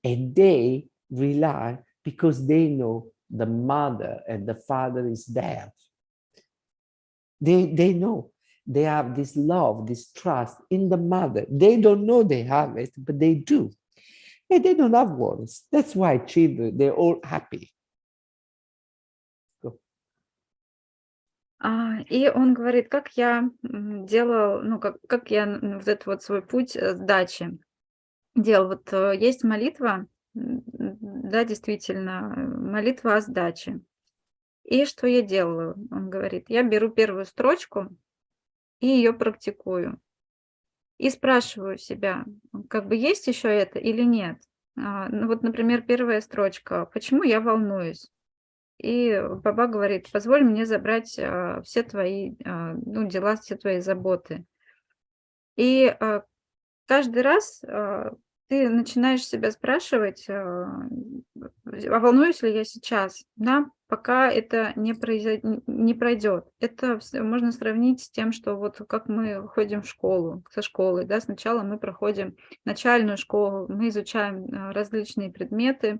And they rely because they know the mother and the father is there. They know. They have this love, this trust in the mother. They don't know they have it, but they do. And they don't have worries. That's why children, they're all happy. И он говорит, как я делал, как я вот этот вот свой путь сдачи делал. Вот есть молитва, да, действительно, молитва о сдаче. И что я делаю? Он говорит, я беру первую строчку и ее практикую. И спрашиваю себя, как бы есть еще это или нет. Вот, например, первая строчка. Почему я волнуюсь? И Баба говорит, позволь мне забрать все твои дела, все твои заботы. И каждый раз ты начинаешь себя спрашивать, волнуюсь ли я сейчас, да, пока это не пройдет. Это можно сравнить с тем, что вот как мы ходим в школу, со школой, да, сначала мы проходим начальную школу, мы изучаем различные предметы,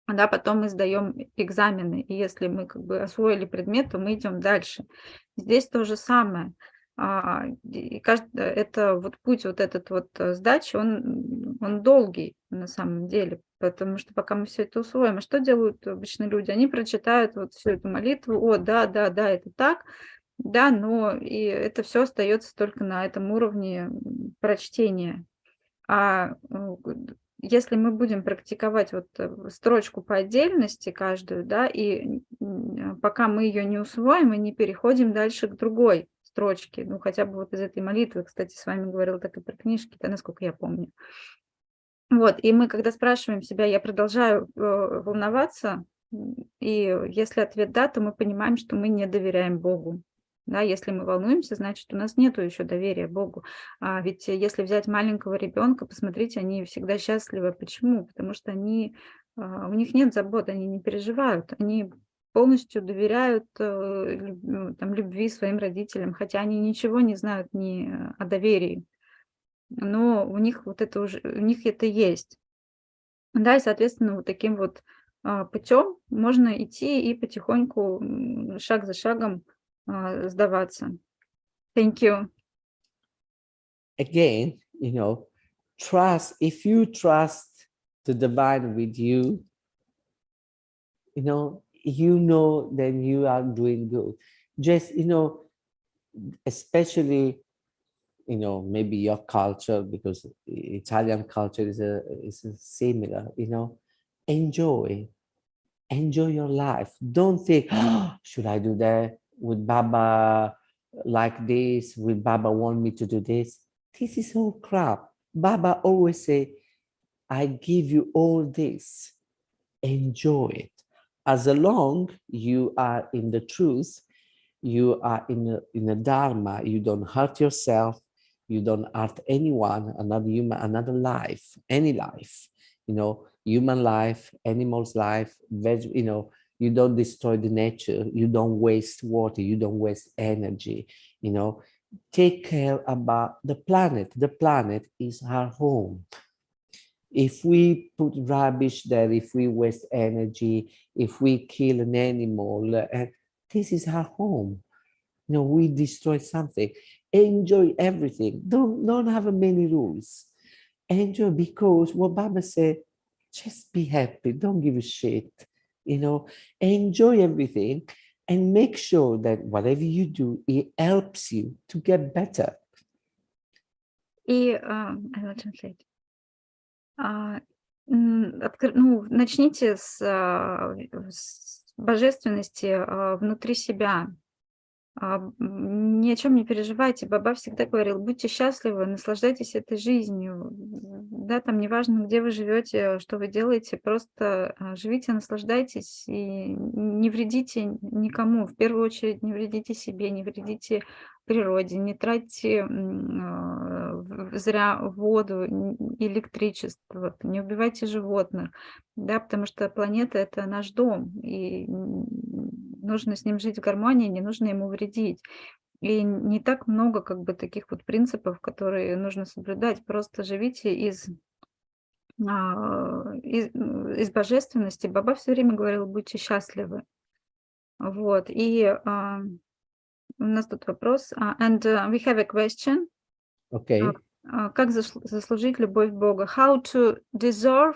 да, потом мы сдаем экзамены, и если мы как бы освоили предмет, то мы идем дальше. Здесь то же самое. И это вот путь вот этот вот сдачи, он долгий на самом деле, потому что пока мы все это усвоим. А что делают обычно люди? Они прочитают вот всю эту молитву, о, да, это так, да, но и это все остается только на этом уровне прочтения. Если мы будем практиковать вот строчку по отдельности каждую, да, и пока мы ее не усвоим и не переходим дальше к другой строчке, хотя бы вот из этой молитвы, кстати, с вами говорила так и про книжки, да, насколько я помню. Вот, и мы, когда спрашиваем себя, я продолжаю волноваться, И если ответ «да», то мы понимаем, что мы не доверяем Богу. Да, если мы волнуемся, значит, у нас нету еще доверия Богу. А ведь если взять маленького ребенка, посмотрите, они всегда счастливы. Почему? Потому что у них нет забот, они не переживают, они полностью доверяют там, любви своим родителям, хотя они ничего не знают ни о доверии. Но у них у них это есть. Да, и, соответственно, вот таким вот путем можно идти и потихоньку, шаг за шагом, сдаваться. Thank you. Again, trust. If you trust the divine with you, then you are doing good. Just, especially, maybe your culture, because Italian culture is similar, enjoy your life. Don't think, oh, should I do that? Would Baba like this? Will Baba want me to do this? This is all crap. Baba always say, I give you all this. Enjoy it. As long you are in the truth, you are in the Dharma, you don't hurt yourself, you don't hurt anyone, another human, another life, any life, human life, animal's life, you don't destroy the nature, you don't waste water, you don't waste energy, take care about the planet. The planet is our home. If we put rubbish there, if we waste energy, if we kill an animal, this is our home. We destroy something. Enjoy everything. Don't have many rules. Enjoy, because what Baba said, just be happy. Don't give a shit. Enjoy everything and make sure that whatever you do, it helps you to get better. И I will translate. Начните с божественности внутри себя. Ни о чем не переживайте. Баба всегда говорил: будьте счастливы, наслаждайтесь этой жизнью. Да, там неважно, где вы живете, что вы делаете, просто живите, наслаждайтесь и не вредите никому. В первую очередь не вредите себе, не вредите природе, не тратьте зря воду, электричество, не убивайте животных, да, потому что планета — это наш дом, и нужно с ним жить в гармонии, не нужно ему вредить. И не так много таких вот принципов, которые нужно соблюдать. Просто живите из божественности. Баба все время говорил: будьте счастливы. Вот. И у нас тут вопрос. And we have a question. Okay. Как заслужить любовь Бога? How to deserve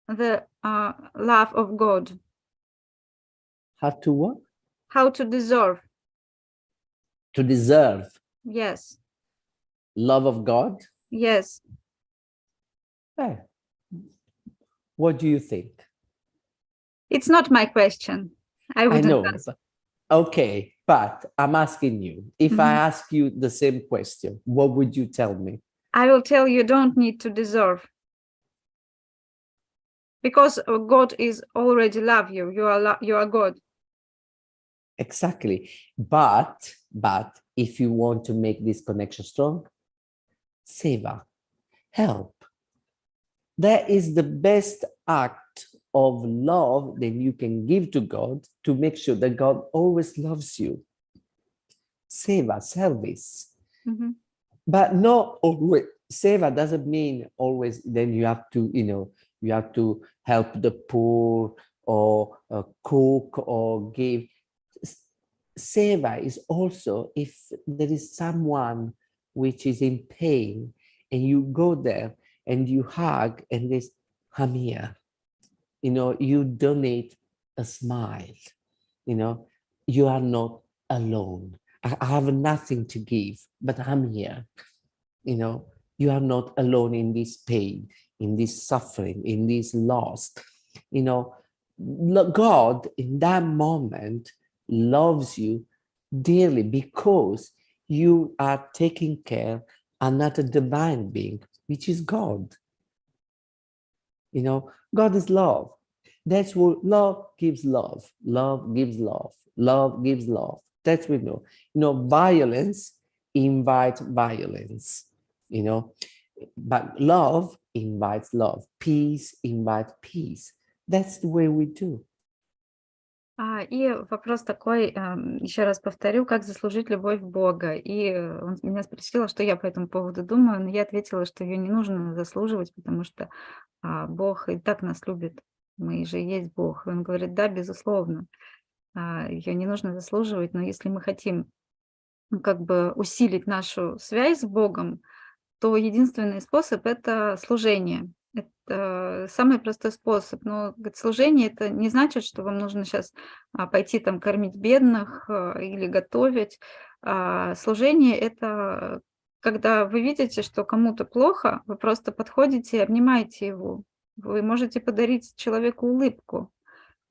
the love of God? How to what? How to deserve. To deserve Yes. love of God? Yes. Hey, what do you think? It's not my question. I wouldn't know. answer. Okay, but I'm asking you, if I ask you the same question, what would you tell me? I will tell you don't need to deserve. Because God is already love you. You are God. Exactly. But if you want to make this connection strong, seva, help. That is the best act of love that you can give to God, to make sure that God always loves you. Seva, service. But not always. Seva doesn't mean always then you have to, you have to help the poor or cook or give. Seva is also if there is someone which is in pain and you go there and you hug and this, I'm here. You donate a smile. You are not alone. I have nothing to give, but I'm here. You are not alone in this pain, in this suffering, in this loss. God in that moment loves you dearly because you are taking care of another divine being, which is God. God is love. That's what love gives love. Love gives love. Love gives love. That's what we know. Violence invites violence, but love invites love. Peace invites peace. That's the way we do. И вопрос такой, еще раз повторю, как заслужить любовь Бога. И он меня спросил, что я по этому поводу думаю, но я ответила, что ее не нужно заслуживать, потому что Бог и так нас любит. Мы же и есть Бог. И он говорит, да, безусловно, ее не нужно заслуживать, но если мы хотим как бы усилить нашу связь с Богом, то единственный способ — это служение. Это самый простой способ. Но служение — это не значит, что вам нужно сейчас пойти там кормить бедных или готовить. Служение — это когда вы видите, что кому-то плохо, вы просто подходите и обнимаете его. Вы можете подарить человеку улыбку.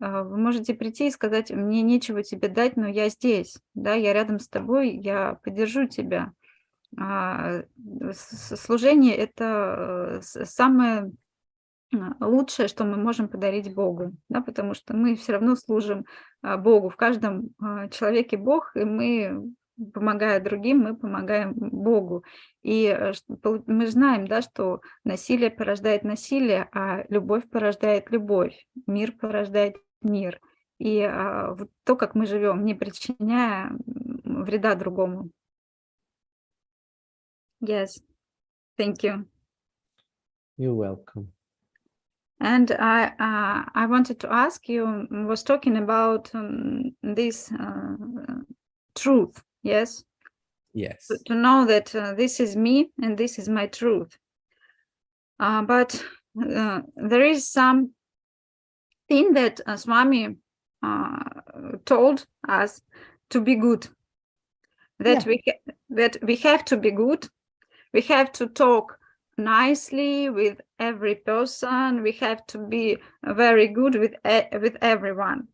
Вы можете прийти и сказать: «Мне нечего тебе дать, но я здесь, да, я рядом с тобой, я поддержу тебя». Служение — это самое лучшее, что мы можем подарить Богу, да, потому что мы все равно служим Богу. В каждом человеке Бог, и мы, помогая другим, мы помогаем Богу. И мы знаем, да, что насилие порождает насилие, а любовь порождает любовь, мир порождает мир. И вот то, как мы живем, не причиняя вреда другому. Yes, thank you. You're welcome. And I wanted to ask you, was talking about this truth, yes? Yes. To know that this is me and this is my truth. But there is some thing that Swami told us to be good. That we have to be good. We have to talk nicely with every person. We have to be very good with everyone.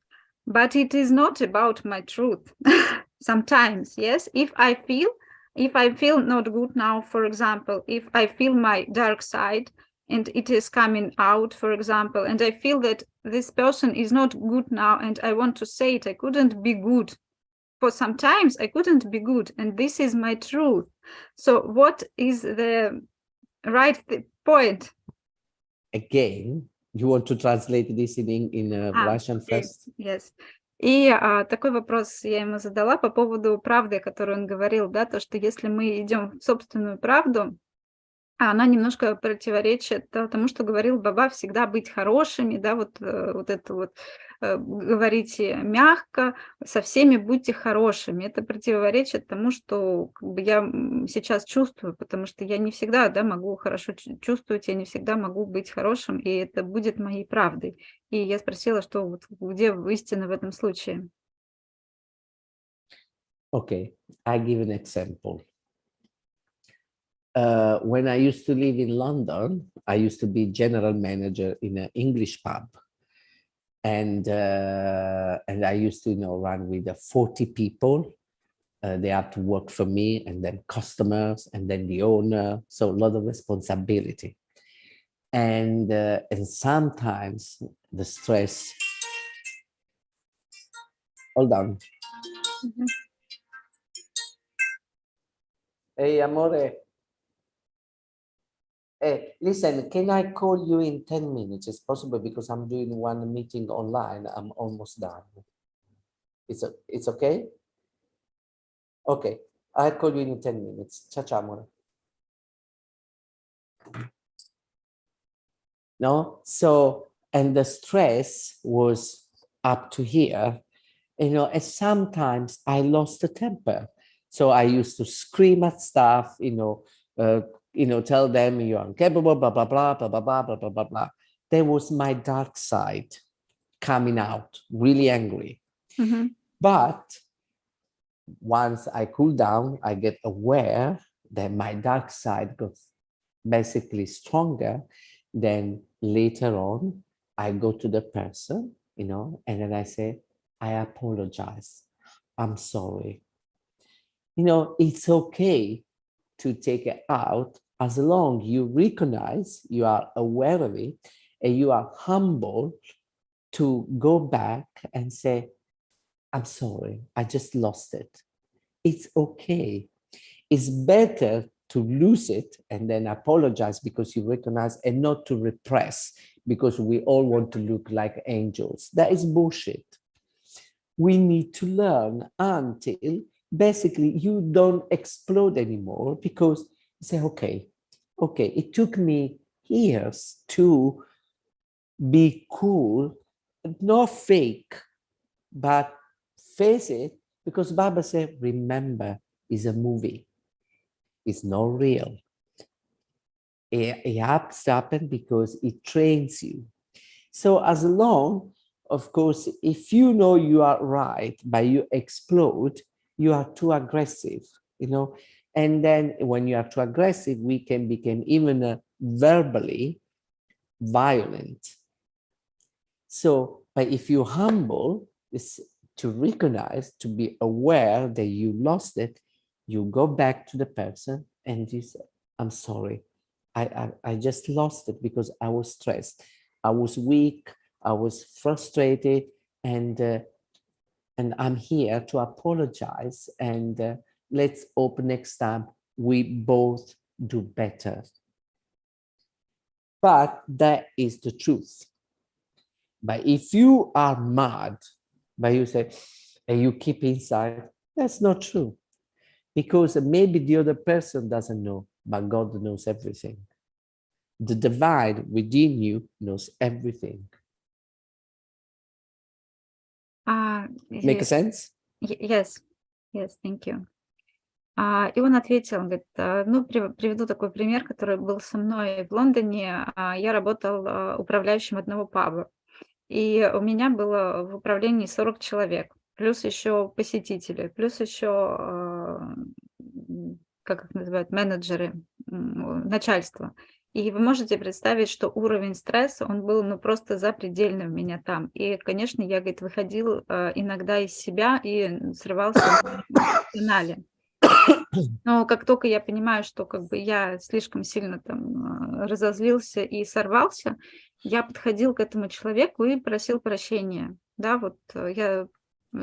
But it is not about my truth. Sometimes, yes, if I feel not good now, for example, if I feel my dark side and it is coming out, for example, and I feel that this person is not good now and I want to say it, I couldn't be good. For sometimes I couldn't be good, and this is my truth. So what is the right point? Again, you want to translate this in Russian first? Yes. И такой вопрос я ему задала по поводу правды, которую он говорил, да, то, что если мы идем в собственную правду, она немножко противоречит тому, что говорил Баба, всегда быть хорошими, да, вот это вот говорите мягко, со всеми будьте хорошими. Это противоречит тому, что как бы я сейчас чувствую, потому что я не всегда, да, могу хорошо чувствовать, я не всегда могу быть хорошим, и это будет моей правдой. И я спросила, что вот где истина в этом случае? Okay, I give an example. When I used to live in London, I used to be general manager in an English pub. And I used to, run with 40 people. They had to work for me, and then customers, and then the owner. So a lot of responsibility. And sometimes the stress. Hold on. Mm-hmm. Hey, amore. Hey, listen, can I call you in 10 minutes? It's possible because I'm doing one meeting online. I'm almost done. It's okay? Okay, I'll call you in 10 minutes. Ciao, ciao, amore. No? So, and the stress was up to here, and sometimes I lost the temper. So I used to scream at staff, tell them you're incapable, blah, blah, blah, blah, blah, blah, blah, blah, blah, blah. There was my dark side coming out, really angry. Mm-hmm. But once I cool down, I get aware that my dark side got basically stronger. Then later on, I go to the person, and then I say, I apologize. I'm sorry. It's okay to take it out as long you recognize, you are aware of it, and you are humble to go back and say, I'm sorry, I just lost it. It's okay. It's better to lose it and then apologize because you recognize, and not to repress because we all want to look like angels. That is bullshit. We need to learn until basically you don't explode anymore, because you say, okay, it took me years to be cool, not fake, but face it, because Baba said, remember, it's a movie. It's not real. It happens because it trains you. So as long, of course, if you know you are right, but you explode, you are too aggressive, and then when you are too aggressive, we can become even verbally violent. So, but if you humble, is to recognize, to be aware that you lost it, you go back to the person and you say, I'm sorry, I just lost it because I was stressed, I was weak, I was frustrated, and I'm here to apologize, and let's hope next time we both do better. But that is the truth. But if you are mad, but you say, and you keep inside, that's not true. Because maybe the other person doesn't know, but God knows everything. The divine within you knows everything. Make sense? Yes, thank you. И он ответил, он говорит, приведу такой пример, который был со мной в Лондоне. Я работал управляющим одного паба, и у меня было в управлении 40 человек, плюс еще посетители, плюс еще, как их называют, менеджеры, начальство. И вы можете представить, что уровень стресса, он был просто запредельный у меня там. И, конечно, я, говорит, выходил иногда из себя и срывался на финале. Но как только я понимаю, что я слишком сильно там разозлился и сорвался, я подходил к этому человеку и просил прощения. Да, я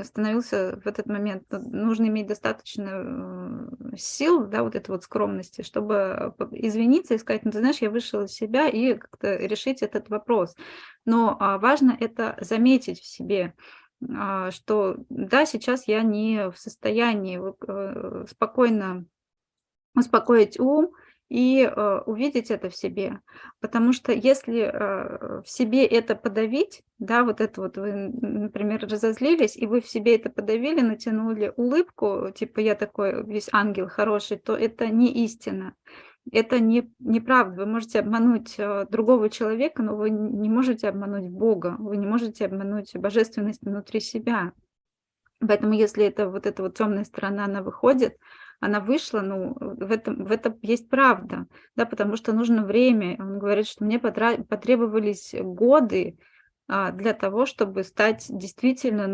становился в этот момент, нужно иметь достаточно сил, да, этой скромности, чтобы извиниться и сказать, ты знаешь, я вышел из себя, и как-то решить этот вопрос. Но важно это заметить в себе, что да, сейчас я не в состоянии спокойно успокоить ум и увидеть это в себе. Потому что если в себе это подавить, да, вы, например, разозлились, и вы в себе это подавили, натянули улыбку, типа я такой весь ангел хороший, то это не истина. Это неправда. Вы можете обмануть другого человека, но вы не можете обмануть Бога, вы не можете обмануть божественность внутри себя. Поэтому если эта темная сторона, она выходит, она вышла, в этом есть правда, да, потому что нужно время. Он говорит, что мне потребовались годы для того, чтобы стать действительно,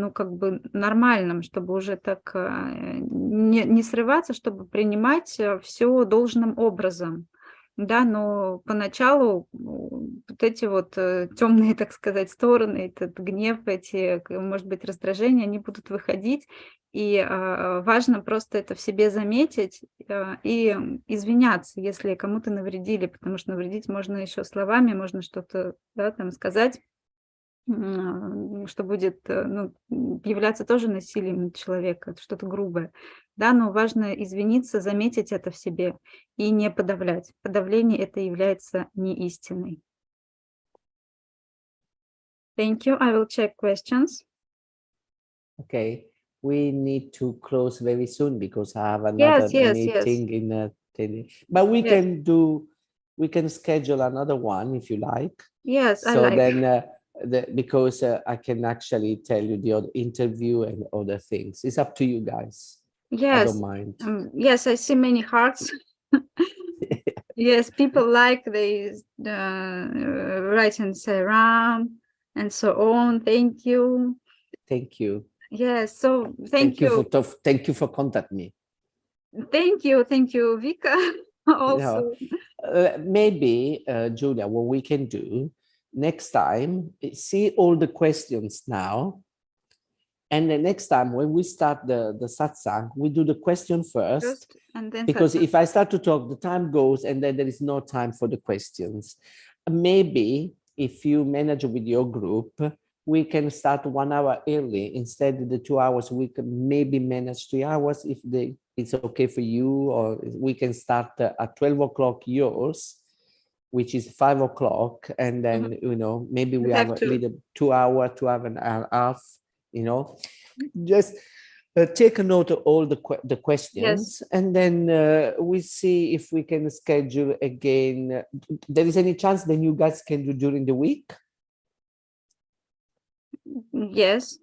нормальным, чтобы уже так не срываться, чтобы принимать все должным образом. Да, но поначалу эти темные, так сказать, стороны, этот гнев, эти, может быть, раздражения, они будут выходить, и важно просто это в себе заметить и извиняться, если кому-то навредили, потому что навредить можно еще словами, можно что-то, да, там сказать, что будет являться тоже насилием над человеком, что-то грубое. Да, но важно извиниться, заметить это в себе и не подавлять. Подавление это является не истиной. Thank you. I will check questions. Okay, we need to close very soon because I have another meeting in 10. But we can schedule another one if you like. Yes, so I like. Then because I can actually tell you the other interview and other things. It's up to you guys. Yes, I don't mind. Yes, I see many hearts. Yes, people like they write and say Ram and so on. Thank you. Thank you. Yes, so thank you. Thank you for contacting me. Thank you, Vika. Also, maybe Julia, what we can do, next time, see all the questions now. And the next time when we start the satsang, we do the question first, and then because satsang. if I start to talk, the time goes and then there is no time for the questions. Maybe if you manage with your group, we can start 1 hour early. Instead of the 2 hours, we can maybe manage 3 hours if it's okay for you, or we can start at 12 o'clock yours, which is 5 o'clock. And then, maybe we have a little 2 hour, 2 hour and a half, just take a note of all the questions. And then we see if we can schedule again. There is any chance that you guys can do during the week? Yes.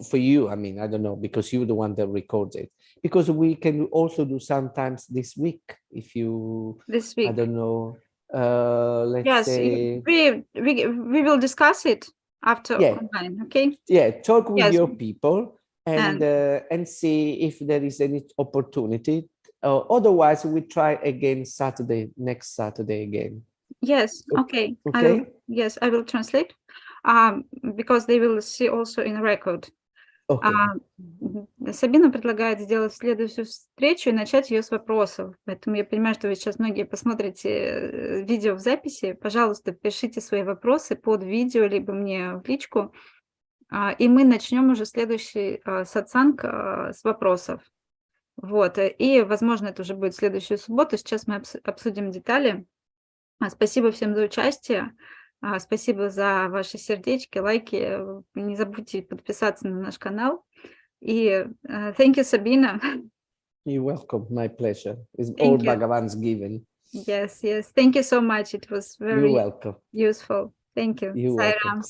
For you, I mean, I don't know, because you're the one that records it. Because we can also do sometimes this week, if you. This week. I don't know. Let's say. We will discuss it after online. Okay. Yeah, talk with your people and see if there is any opportunity. Otherwise, we try again next Saturday again. Yes. Okay. Okay. I will translate. Because they will see also in record. Сабина предлагает сделать следующую встречу и начать ее с вопросов. Поэтому я понимаю, что вы сейчас многие посмотрите видео в записи. Пожалуйста, пишите свои вопросы под видео, либо мне в личку. И мы начнем уже следующий сатсанг с вопросов. Вот. И, возможно, это уже будет в следующую субботу. Сейчас мы обсудим детали. Спасибо всем за участие. Спасибо за ваши сердечки, лайки. Не забудьте подписаться на наш канал. И thank you, Sabina. You're welcome. My pleasure. It's all Bhagavan's given. Yes. Thank you so much. It was very You're welcome. useful. Thank you. You're welcome.